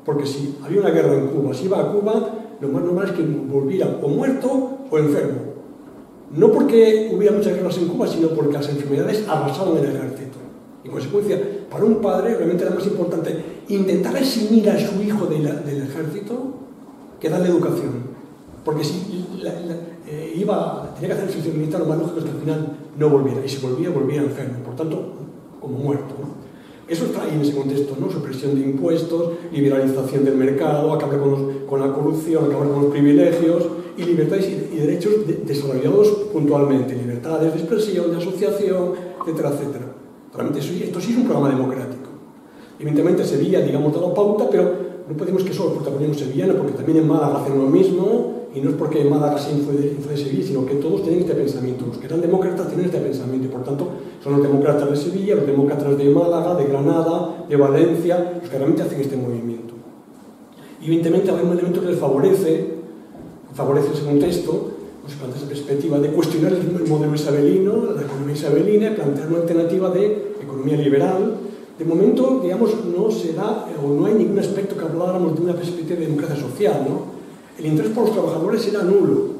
Porque si había una guerra en Cuba, si iba a Cuba, lo más normal es que volviera o muerto o enfermo. No porque hubiera muchas guerras en Cuba, sino porque las enfermedades arrasaban el ejército. En consecuencia, para un padre realmente era más importante intentar eximir a su hijo del ejército que darle educación. Porque si tenía que hacer el servicio militar, lo más lógico es que al final no volviera. Y si volvía, volvía enfermo. Por tanto, como muerto, ¿no? Eso está ahí en ese contexto, ¿no? Supresión de impuestos, liberalización del mercado, acabar con la corrupción, acabar con los privilegios y libertades y derechos desarrollados puntualmente. Libertades de expresión, de asociación, etcétera, etcétera. Realmente esto sí es un programa democrático. Evidentemente Sevilla, digamos, da la pauta, pero no podemos que solo protagonismo sevillano, porque también en Málaga hacen lo mismo, y no es porque Málaga sea influye de Sevilla, sino que todos tienen este pensamiento. Los que eran demócratas tienen este pensamiento, y por tanto son los demócratas de Sevilla, los demócratas de Málaga, de Granada, de Valencia, los que realmente hacen este movimiento. Y evidentemente hay un elemento que les favorece ese contexto, pues plantea esa perspectiva de cuestionar el modelo isabelino, la economía isabelina, plantear una alternativa de economía liberal. De momento, digamos, no se da, o no hay ningún aspecto que habláramos de una perspectiva de democracia social, ¿no? El interés por los trabajadores era nulo.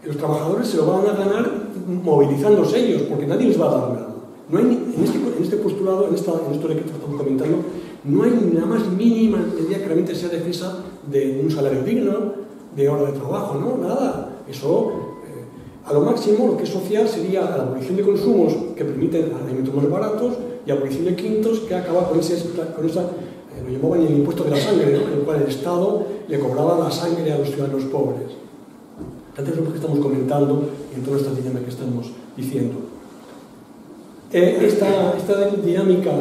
Los trabajadores se lo van a ganar movilizándose ellos, porque nadie les va a dar nada. No hay, en este postulado, en esto que estamos comentando, no hay nada más mínima medida que realmente sea defensa de un salario digno, de hora de trabajo, ¿no? Nada. Eso, a lo máximo, lo que es social sería la abolición de consumos que permiten alimentos más baratos y abolición de quintos que acaba con esa lo llamaban el impuesto de la sangre, ¿no? En el cual el Estado le cobraba la sangre a los ciudadanos pobres. Entonces, es lo que estamos comentando en toda esta dinámica que estamos diciendo. Esta dinámica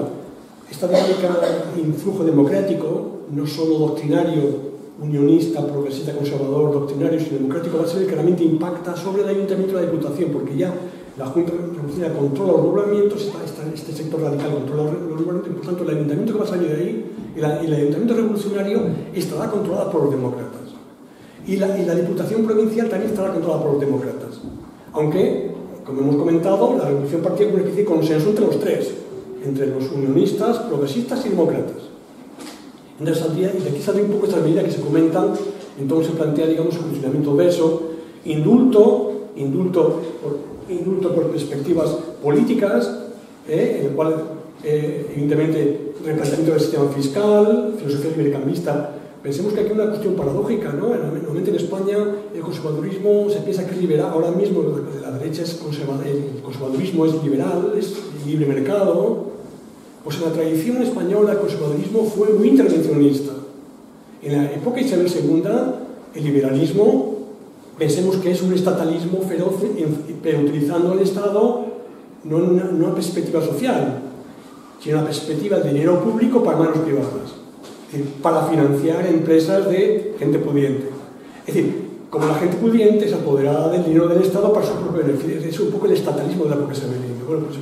de influjo democrático, no solo doctrinario, unionista, progresista, conservador, doctrinario, sino democrático, va a ser el que realmente impacta sobre el ayuntamiento y la diputación, porque ya la Junta Revolucionaria controla los nombramientos, este sector radical controla los nombramientos, y por tanto el ayuntamiento que va a salir de ahí, y el ayuntamiento revolucionario estará controlado por los demócratas. Y la diputación provincial también estará controlada por los demócratas. Aunque, como hemos comentado, la revolución particular quiere decir consenso entre los tres, entre los unionistas, progresistas y demócratas. Entonces, y de aquí sale un poco estas medidas que se comentan. Entonces se plantea, digamos, el funcionamiento de eso, indulto por perspectivas políticas, en el cual, evidentemente, replanteamiento del sistema fiscal, filosofía libercambista. Pensemos que aquí hay una cuestión paradójica, ¿no? Normalmente en España el conservadurismo se piensa que es liberal, ahora mismo la derecha es conservadora, el conservadurismo es liberal, es libre mercado. Pues en la tradición española el conservadurismo fue muy intervencionista. En la época de Isabel II, el liberalismo, pensemos que es un estatalismo feroz, pero utilizando el Estado no en una perspectiva social, sino en una perspectiva de dinero público para manos privadas. Es decir, para financiar empresas de gente pudiente. Es decir, como la gente pudiente es apoderada del dinero del Estado para su propio beneficio. Es un poco el estatalismo de la época isabelina. Bueno, pues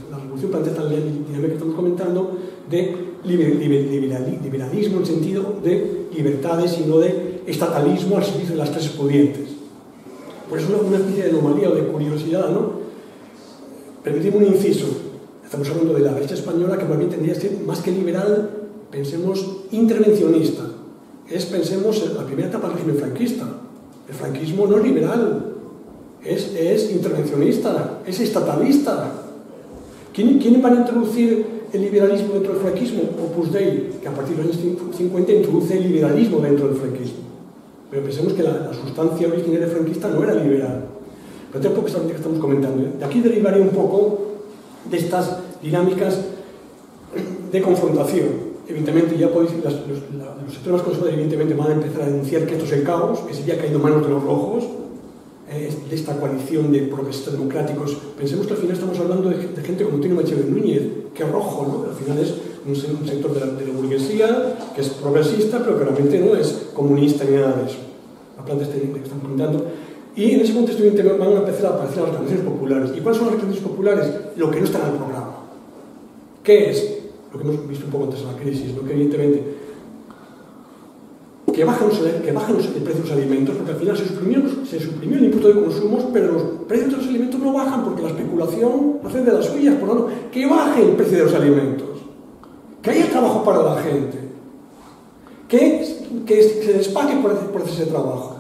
la revolución plantea esta dinámica que estamos comentando de liberalismo en sentido de libertades y no de estatalismo al servicio de las clases pudientes. Por eso una especie de anomalía o de curiosidad, ¿no? Permitidme un inciso. Estamos hablando de la derecha española, que más bien tendría que ser, más que liberal, pensemos intervencionista. Pensemos en la primera etapa del régimen franquista. El franquismo no es liberal, es intervencionista, es estatalista. ¿Quiénes van a introducir el liberalismo dentro del franquismo? Opus Dei, que a partir de los años 50 introduce el liberalismo dentro del franquismo. Pero pensemos que la sustancia originaria franquista no era liberal. Pero tampoco es lo que estamos comentando. De aquí derivaré un poco de estas dinámicas de confrontación. Evidentemente, ya podéis decir, los sectores conservadores evidentemente van a empezar a denunciar que esto es el caos, que se ya ha caído en manos de los rojos, de esta coalición de progresistas democráticos. Pensemos que al final estamos hablando de gente como Antonio Machado Núñez, que es rojo, ¿no? Al final es un sector de la burguesía que es progresista, pero que realmente no es comunista ni nada de eso. La planta que están comentando. Y en ese contexto evidentemente van a empezar a aparecer las reclamaciones populares. ¿Y cuáles son las reclamaciones populares? Lo que no está en el programa. ¿Qué es? Lo que hemos visto un poco antes en la crisis, ¿no? Que evidentemente que bajen el precio de los alimentos, porque al final se suprimió el impuesto de consumos, pero los precios de los alimentos no bajan porque la especulación hace de las suyas. Por lo tanto, que baje el precio de los alimentos, que haya trabajo para la gente, que se les pague por ese trabajo.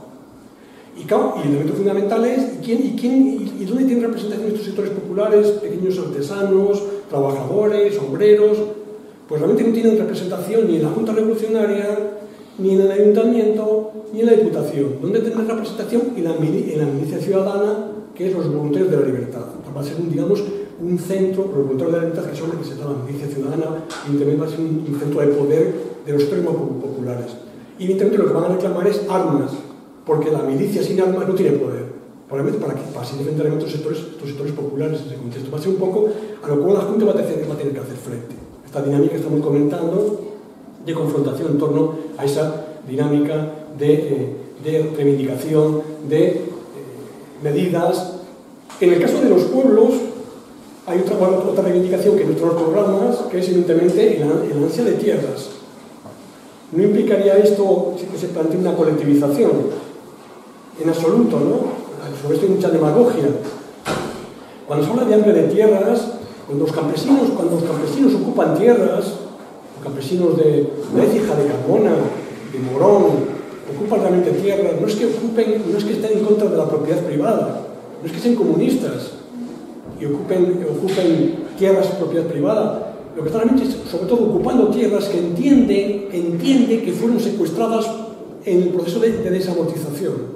Y claro, y el elemento fundamental es ¿y dónde tienen representación estos sectores populares, pequeños artesanos, trabajadores, obreros? Pues realmente no tienen representación ni en la Junta Revolucionaria, ni en el Ayuntamiento, ni en la Diputación. ¿Dónde tienen representación? En la milicia ciudadana, que es los voluntarios de la libertad. Va a ser un centro, los voluntarios de la libertad, que son los que se llama milicia ciudadana, y también va a ser un centro de poder de los sectores más populares. Y evidentemente lo que van a reclamar es armas, porque la milicia sin armas no tiene poder. Probablemente para así defender a estos sectores populares en ese contexto. Va a ser un poco a lo cual la Junta va a tener que hacer frente. Esta dinámica que estamos comentando de confrontación en torno a esa dinámica de reivindicación de medidas. En el caso de los pueblos hay otra reivindicación que en nuestros programas, que es evidentemente el ansia de tierras. No implicaría esto que se plantee una colectivización, en absoluto, ¿no? Sobre esto hay mucha demagogia. Cuando se habla de hambre de tierras, cuando los campesinos ocupan tierras, los campesinos de Écija, de Carmona, de Morón, ocupan realmente tierras, no es que estén en contra de la propiedad privada, no es que sean comunistas y ocupen tierras de propiedad privada. Lo que están realmente es, sobre todo, ocupando tierras que entiende que fueron secuestradas en el proceso de desamortización.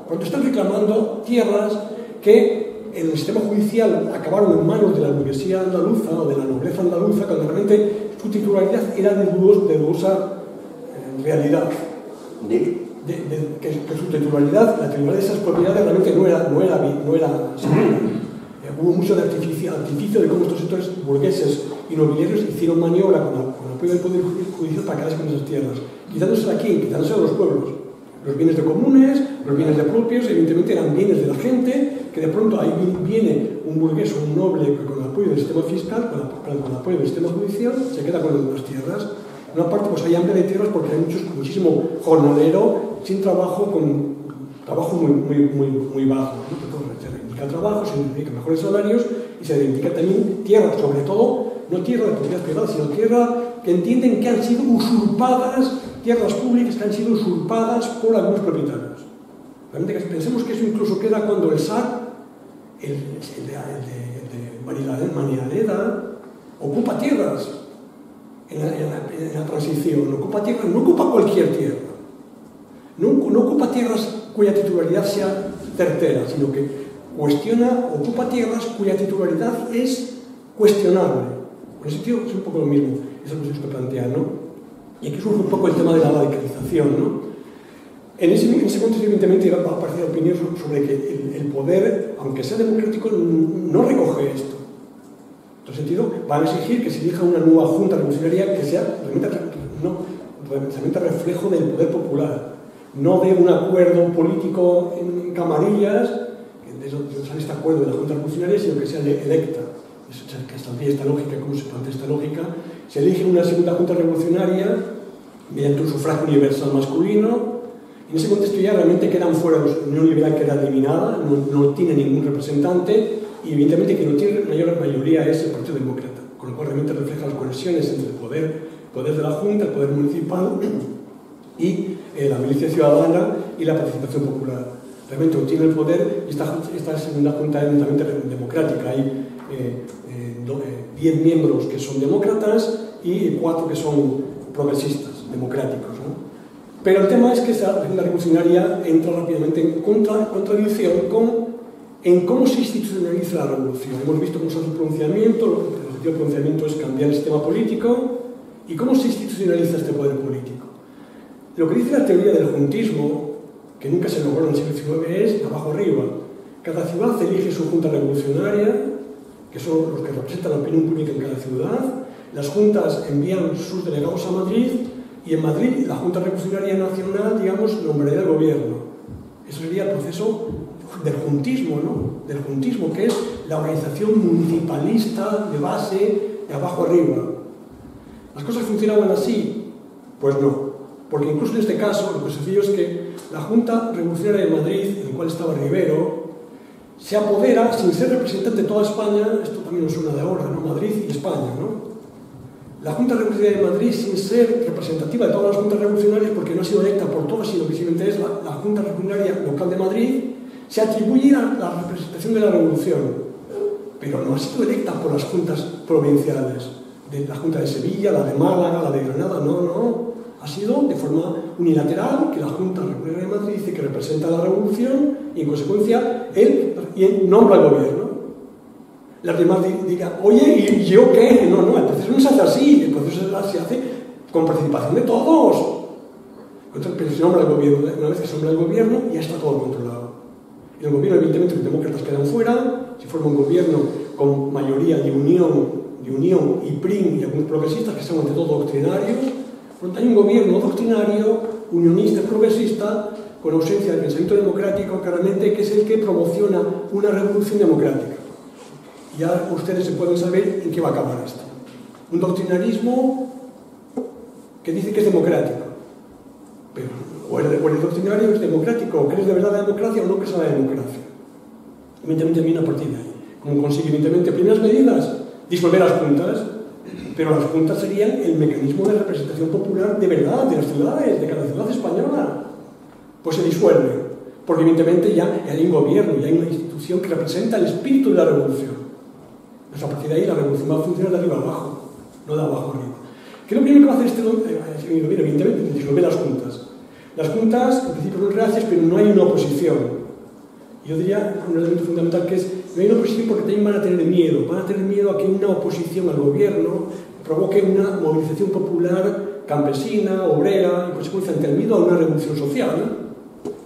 Cuando están reclamando tierras que en el sistema judicial acabaron en manos de la burguesía andaluza o de la nobleza andaluza, cuando realmente su titularidad era de dudosa realidad. Que su titularidad, la titularidad de esas propiedades realmente no era segura. Hubo mucho de artificio de cómo estos sectores burgueses y nobiliarios hicieron maniobra con apoyo del Poder Judicial para quedarse con esas tierras, quitándose a quién, quitándose a los pueblos. Los bienes de comunes, los bienes de propios, evidentemente eran bienes de la gente, que de pronto ahí viene un burgués o un noble que con el apoyo del sistema fiscal, con el apoyo del sistema judicial, se queda con las tierras. En una parte pues hay hambre de tierras porque hay muchísimo jornalero sin trabajo, con trabajo muy bajo, ¿no? Se reivindica trabajo, se reivindica mejores salarios y se reivindica también tierra, sobre todo no tierra de propiedad privada, sino tierra que entienden que han sido usurpadas, tierras públicas que han sido usurpadas por algunos propietarios. Realmente pensemos que eso incluso queda cuando el SAC, el de Maniareda, ocupa tierras en la transición, no ocupa cualquier tierra, no ocupa tierras cuya titularidad sea certera, sino que ocupa tierras cuya titularidad es cuestionable. En ese sentido es un poco lo mismo, esas cuestiones que plantean, ¿no? Y aquí surge un poco el tema de la radicalización, ¿no? En ese contexto, evidentemente, va a aparecer opinión sobre que el poder, aunque sea democrático, no recoge esto. En otro sentido, van a exigir que se elija una nueva junta revolucionaria que sea realmente reflejo del poder popular, no de un acuerdo político en camarillas, que sale este acuerdo de la junta revolucionaria, sino que sea electa. Que establece esta lógica, cómo se plantea esta lógica. Se elige una segunda junta revolucionaria mediante un sufragio universal masculino. En ese contexto ya realmente quedan fuera la Unión Liberal, que era eliminada, no tiene ningún representante, y evidentemente que no tiene mayor mayoría es el Partido Demócrata, con lo cual realmente refleja las conexiones entre el poder de la Junta, el poder municipal y la milicia ciudadana y la participación popular. Realmente obtiene el poder y esta segunda Junta es netamente democrática. Hay 10 miembros que son demócratas y 4 que son progresistas, democráticos, ¿no? Pero el tema es que la agenda revolucionaria entra rápidamente en contradicción en cómo se institucionaliza la revolución. Hemos visto cómo se hace el pronunciamiento, el objetivo del pronunciamiento es cambiar el sistema político, y cómo se institucionaliza este poder político. Lo que dice la teoría del juntismo, que nunca se logró en el siglo XIX, es de abajo arriba. Cada ciudad elige su junta revolucionaria, que son los que representan la opinión pública en cada ciudad. Las juntas envían sus delegados a Madrid, y en Madrid la Junta Revolucionaria Nacional, digamos, nombraría el gobierno. Eso sería el proceso del juntismo, ¿no? Del juntismo, que es la organización municipalista de base, de abajo arriba. ¿Las cosas funcionaban así? Pues no. Porque incluso en este caso, lo que sucedió es que la Junta Revolucionaria de Madrid, en la cual estaba Rivero, se apodera, sin ser representante de toda España, esto también nos suena de ahora, ¿no? Madrid y España, ¿no? La Junta Revolucionaria de Madrid, sin ser representativa de todas las juntas revolucionarias, porque no ha sido electa por todas, sino que simplemente es la Junta Revolucionaria Local de Madrid, se atribuye a la representación de la revolución, pero no ha sido electa por las juntas provinciales, de la Junta de Sevilla, la de Málaga, la de Granada, no. Ha sido de forma unilateral que la Junta Revolucionaria de Madrid dice que representa a la revolución y, en consecuencia, él nombra al gobierno. Las demás digan, oye, ¿y yo qué? No, el proceso no se hace así, el proceso se hace con participación de todos. Pero se nombra el gobierno, una vez que se nombra el gobierno, ya está todo controlado. En el gobierno, evidentemente, los demócratas quedan fuera, se forma un gobierno con mayoría de Unión y PRIM y algunos progresistas que son ante todo doctrinarios. Por lo tanto, hay un gobierno doctrinario, unionista, progresista, con ausencia de pensamiento democrático, claramente, que es el que promociona una revolución democrática. Ya ustedes se pueden saber en qué va a acabar esto. Un doctrinarismo que dice que es democrático. Pero o el doctrinario es democrático, o crees de verdad la democracia o no crees en la democracia. Evidentemente viene a partir de ahí. Como consigue, evidentemente, primeras medidas, disolver las juntas, pero las juntas serían el mecanismo de representación popular de verdad, de las ciudades, de cada ciudad española. Pues se disuelve, porque evidentemente ya hay un gobierno, ya hay una institución que representa el espíritu de la revolución. Pues a partir de ahí la revolución va a funcionar de arriba a abajo, no de abajo a arriba. ¿Qué es lo primero que va a hacer este gobierno? Evidentemente, disolver las juntas. Las juntas, en principio, son reacias, pero no hay una oposición. Yo diría, un elemento fundamental que es, no hay una oposición porque también van a tener miedo a que una oposición al gobierno provoque una movilización popular, campesina, obrera, en consecuencia, ante el miedo a una revolución social.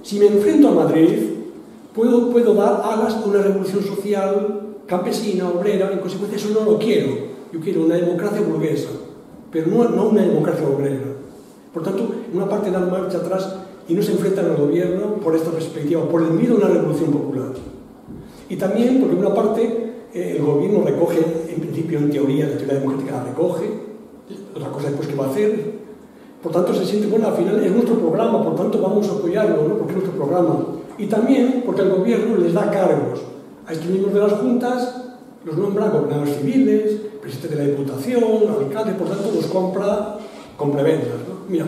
Si me enfrento a Madrid, puedo dar alas a una revolución social, campesina, obrera, en consecuencia eso no lo quiero. Yo quiero una democracia burguesa, pero no una democracia obrera. Por tanto, en una parte dan marcha atrás y no se enfrentan al gobierno por esta perspectiva, por el miedo a una revolución popular. Y también porque en una parte el gobierno recoge, en principio, en teoría, la teoría democrática la recoge, otra cosa después que va a hacer. Por tanto, se siente, bueno, al final es nuestro programa, por tanto vamos a apoyarlo, ¿no? Porque es nuestro programa. Y también porque el gobierno les da cargos. A estos miembros de las juntas los nombra gobernadores civiles, presidente de la Diputación, alcalde, por tanto los compra con prebendas, ¿no? Mira,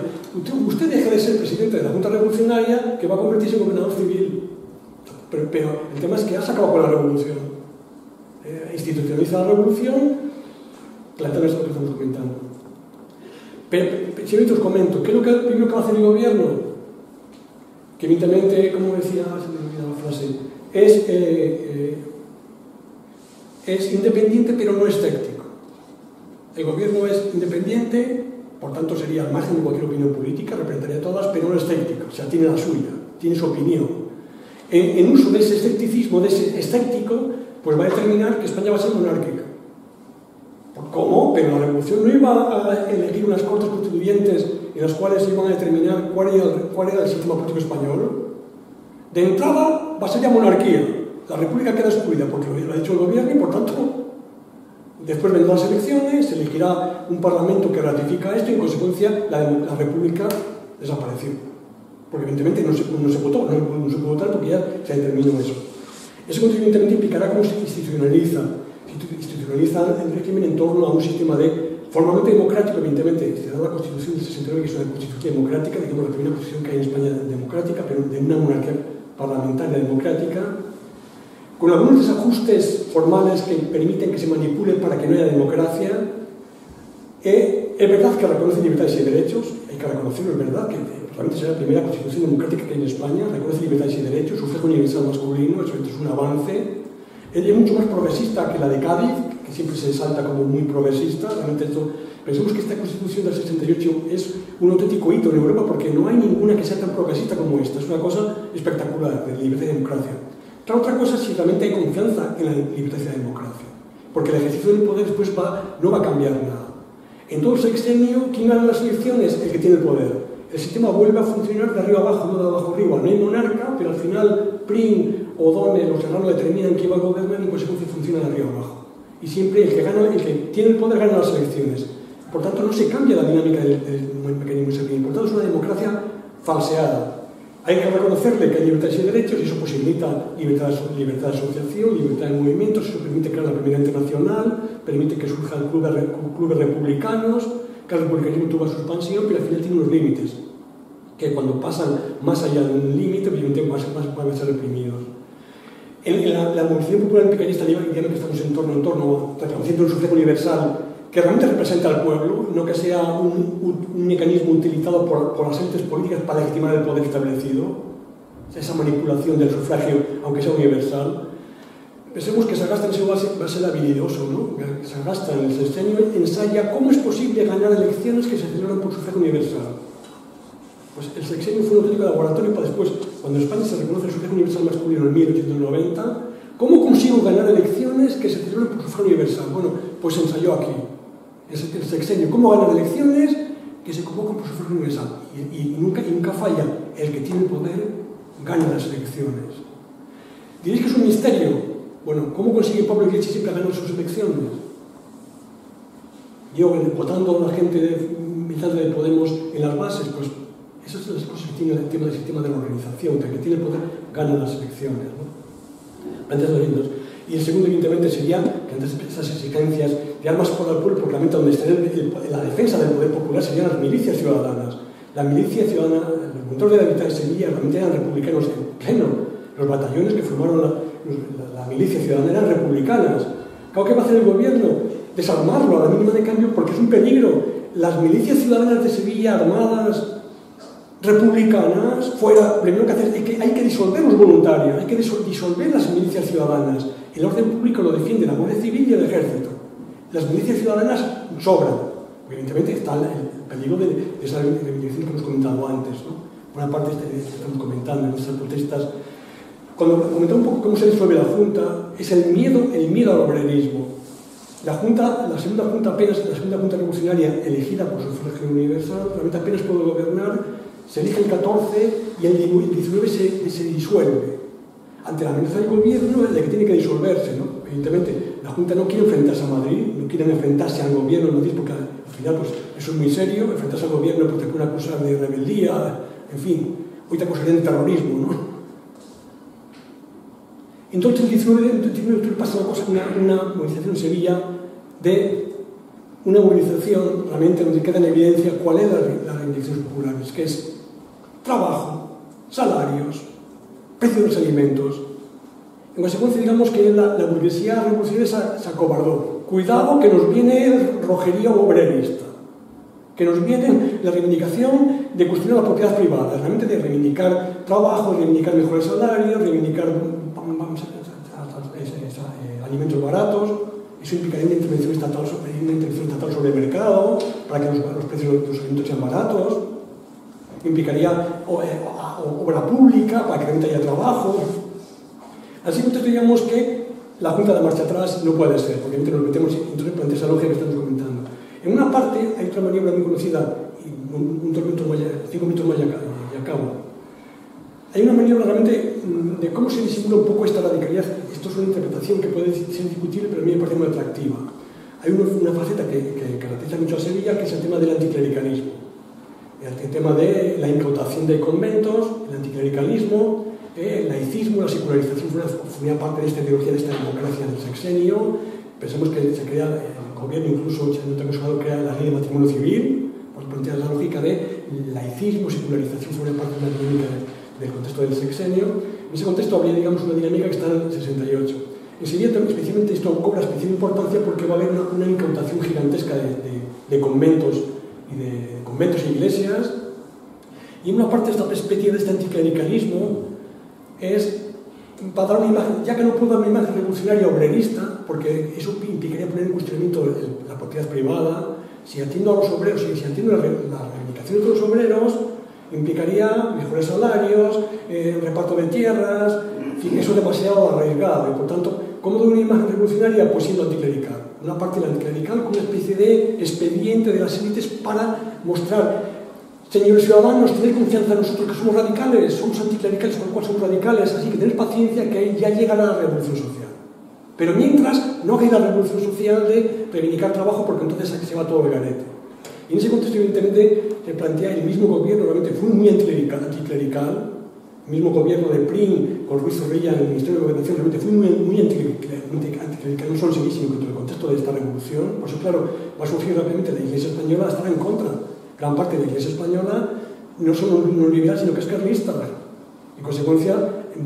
usted deja de ser presidente de la Junta Revolucionaria que va a convertirse en gobernador civil. Pero el tema es que has acabado con la revolución. Institucionaliza la revolución, plantea esto que estamos comentando. Pero si os comento, ¿qué es lo primero que va a hacer el gobierno? Que evidentemente, como decía, se me olvidó la frase, es independiente pero no es técnico. El gobierno es independiente, por tanto sería al margen de cualquier opinión política, representaría todas, pero no es técnico, o sea, tiene la suya, tiene su opinión. En uso de ese escepticismo, de ese escéptico, pues va a determinar que España va a ser monárquica. ¿Cómo? Pero la revolución no iba a elegir unas cortes constituyentes en las cuales iban a determinar cuál era el sistema político español. De entrada va a ser ya monarquía. La república queda excluida porque lo ha dicho el gobierno y, por tanto, después vendrán las elecciones, se elegirá un parlamento que ratifica esto y, en consecuencia, la república desapareció. Porque, evidentemente, no se votó, no se pudo votar porque ya se determinó eso. Eso, evidentemente, implicará cómo se institucionaliza el régimen en torno a un sistema formalmente democrático, evidentemente. Se da la Constitución del 69, que es una constitución democrática, digamos la primera constitución que hay en España democrática, pero de una monarquía parlamentaria democrática, con algunos desajustes formales que permiten que se manipulen para que no haya democracia. Es verdad que reconoce libertades y derechos, hay que reconocerlo, es verdad que realmente será la primera constitución democrática que hay en España, reconoce libertades y derechos, sufragio universal masculino, eso es un avance. Es mucho más progresista que la de Cádiz, que siempre se salta como muy progresista. Realmente pensemos que esta Constitución del 68 es un auténtico hito en Europa porque no hay ninguna que sea tan progresista como esta. Es una cosa espectacular, de libertad y democracia. Otra cosa es si realmente hay confianza en la libertad y la democracia, porque el ejercicio del poder después no va a cambiar nada. En todo sexenio, ¿quién gana las elecciones? El que tiene el poder. El sistema vuelve a funcionar de arriba abajo, no de abajo arriba. No hay monarca, pero al final PRIM, O'Donnell o Serrano determinan quién va a gobernar y en consecuencia funciona de arriba abajo. Y siempre el que tiene el poder gana las elecciones. Por tanto, no se cambia la dinámica del mecanismo Schengen. Por tanto, es una democracia falseada. Hay que reconocerle que hay libertades y derechos, y eso posibilita libertad de asociación, libertad de movimientos, eso permite crear la primera internacional, permite que surjan clubes republicanos, que el republicanismo tuvo su expansión, pero al final tiene unos límites, que cuando pasan más allá de un límite, obviamente van a ser reprimidos. La movilización popular anticañista diría que estamos en torno reconociendo el sufragio universal, que realmente representa al pueblo, no que sea un mecanismo utilizado por las élites políticas para legitimar el poder establecido, esa manipulación del sufragio, aunque sea universal. Pensemos que Sagasta va a ser habilidoso, ¿no? Sagasta en el sexenio ensaya cómo es posible ganar elecciones que se celebran por sufragio universal. Pues el sexenio fue un auténtico laboratorio para después, cuando en España se reconoce el sufragio universal masculino en 1890, ¿cómo consigo ganar elecciones que se celebran por sufragio universal? Bueno, pues se ensayó aquí. El sexenio, ¿cómo ganar elecciones que se convocan por sufragio universal? Y nunca falla. El que tiene el poder gana las elecciones. Diréis que es un misterio. Bueno, ¿cómo consigue Pablo Iglesias siempre ganar sus elecciones? Yo, votando a la gente militante de Podemos en las bases, pues esas son las cosas que tiene el tema del sistema de la organización, que el que tiene el poder gana las elecciones, ¿no? Antes de los lindos. Y el segundo, evidentemente, sería que antes de esas exigencias de armas por el pueblo, proclamamiento donde estaría la defensa del poder popular serían las milicias ciudadanas. La milicia ciudadana, el control de la mitad de Sevilla, realmente eran republicanos en pleno. Los batallones que formaron la milicia ciudadana eran republicanas. Claro, ¿qué va a hacer el gobierno? Desarmarlo a la mínima de cambio porque es un peligro. Las milicias ciudadanas de Sevilla, armadas, republicanas, fuera, primero que hacer, hay que disolver los voluntarios, hay que disolver las milicias ciudadanas. El orden público lo defiende la Guardia Civil y el Ejército. Las milicias ciudadanas sobran. Evidentemente está el peligro de esa reivindicación que hemos comentado antes, ¿no? Por una parte estamos comentando en nuestras protestas. Cuando comentamos un poco cómo se disuelve la Junta, es el miedo al obrerismo. La segunda Junta revolucionaria elegida por sufragio universal, realmente apenas puede gobernar, se elige el 14 y el 19 se disuelve. Ante la amenaza del gobierno, de que tiene que disolverse, ¿no? Evidentemente, la Junta no quiere enfrentarse a Madrid, no quieren enfrentarse al gobierno de Madrid, porque al final pues, eso es muy serio, enfrentarse al gobierno porque te pueden acusar de rebeldía, en fin, hoy te acusarían de terrorismo, ¿no? Entonces, el 19 de octubre pasa una movilización en Sevilla una movilización realmente donde queda en evidencia cuál es las reivindicaciones populares, que es trabajo, salarios, precio de los alimentos. En consecuencia, digamos que la burguesía revolucionaria se acobardó. Cuidado que nos viene rojería obrerista, que nos viene la reivindicación de cuestionar la propiedad privada, realmente de reivindicar trabajo, reivindicar mejores salarios, reivindicar alimentos baratos. Eso implicaría una intervención estatal sobre el mercado para que los precios de los alimentos sean baratos. Implicaría obra pública para que realmente haya trabajo. Así que digamos que la Junta de marcha atrás no puede ser, porque nos metemos entonces por esa lógica que estamos comentando. En una parte hay otra maniobra muy conocida, y 5 minutos más y acabo. Hay una maniobra realmente de cómo se disimula un poco esta radicalidad. Esto es una interpretación que puede ser discutible, pero a mí me parece muy atractiva. Hay una faceta que caracteriza mucho a Sevilla, que es el tema del anticlericalismo. El tema de la incautación de conventos, el anticlericalismo, el laicismo, la secularización formía parte de esta ideología, de esta democracia del sexenio. Pensemos que se crea, el gobierno incluso, si no tengo sonado, crea la ley de matrimonio civil, por plantear la lógica de laicismo, secularización, formía parte de una dinámica del contexto del sexenio. En ese contexto habría, digamos, una dinámica que está en el 68. En Sevilla, especialmente, esto cobra especial importancia porque va a haber una incautación gigantesca de conventos e iglesias, y una parte de esta perspectiva de este anticlericalismo es para dar una imagen, ya que no puedo dar una imagen revolucionaria obrerista, porque eso implicaría poner en cuestionamiento la propiedad privada. Si atiendo a los obreros, si atiendo las reivindicaciones de los obreros, implicaría mejores salarios, reparto de tierras, en fin, eso es demasiado arriesgado, y por tanto, ¿cómo doy una imagen revolucionaria? Pues siendo anticlerical. Una parte del anticlerical como una especie de expediente de las élites para mostrar, señores ciudadanos, tened confianza en nosotros que somos radicales, somos anticlericales, con lo cual somos radicales, así que tened paciencia que ya llegará la revolución social. Pero mientras, no hay la revolución social de reivindicar trabajo porque entonces se va todo el garete. Y en ese contexto, evidentemente, se plantea el mismo gobierno, realmente fue muy anticlerical, el mismo gobierno de Prim, con Ruiz Zorrilla en el Ministerio de Gobernación, realmente fue muy anticlerical, no solo en sí, sino en el contexto de esta revolución. Por eso, claro, va a surgir rápidamente la Iglesia Española, estará en contra. Gran parte de la Iglesia Española no solo no liberal, sino que es carlista. En consecuencia,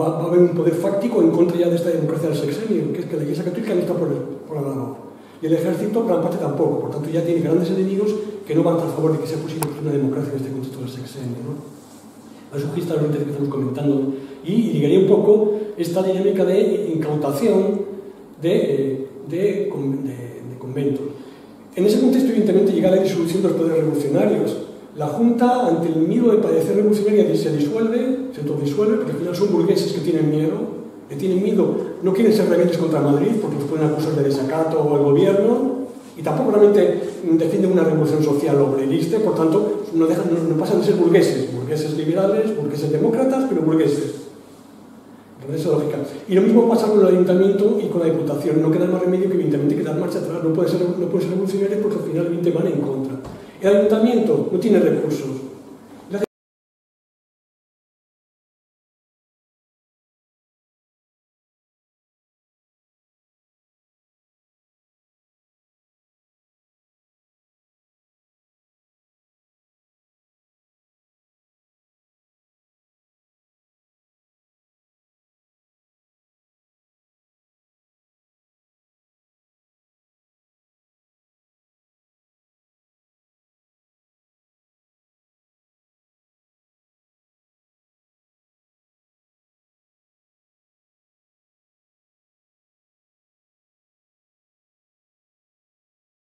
va a haber un poder fáctico en contra ya de esta democracia del sexenio, que es que la Iglesia Católica no está por la labor. Y el ejército, gran parte tampoco. Por tanto, ya tiene grandes enemigos que no van a favor de que sea posible una democracia en este contexto del sexenio, ¿no? Va a surgir esta orientación que estamos comentando. Y ligaría un poco esta dinámica de incautación de conventos. En ese contexto, evidentemente, llega la disolución de los poderes revolucionarios. La Junta, ante el miedo de padecer revolucionaria, se disuelve, se autodisuelve, porque al final son burgueses que tienen miedo, no quieren ser rebeldes contra Madrid, porque los pueden acusar de desacato o al gobierno, y tampoco realmente defienden una revolución social obrerista, por tanto, no pasan de ser burgueses liberales, burgueses demócratas, pero burgueses. Esa lógica. Y lo mismo pasa con el ayuntamiento y con la diputación. No queda más remedio que evidentemente que dar marcha atrás. No puede ser revolucionario porque al final van en contra. El ayuntamiento no tiene recursos.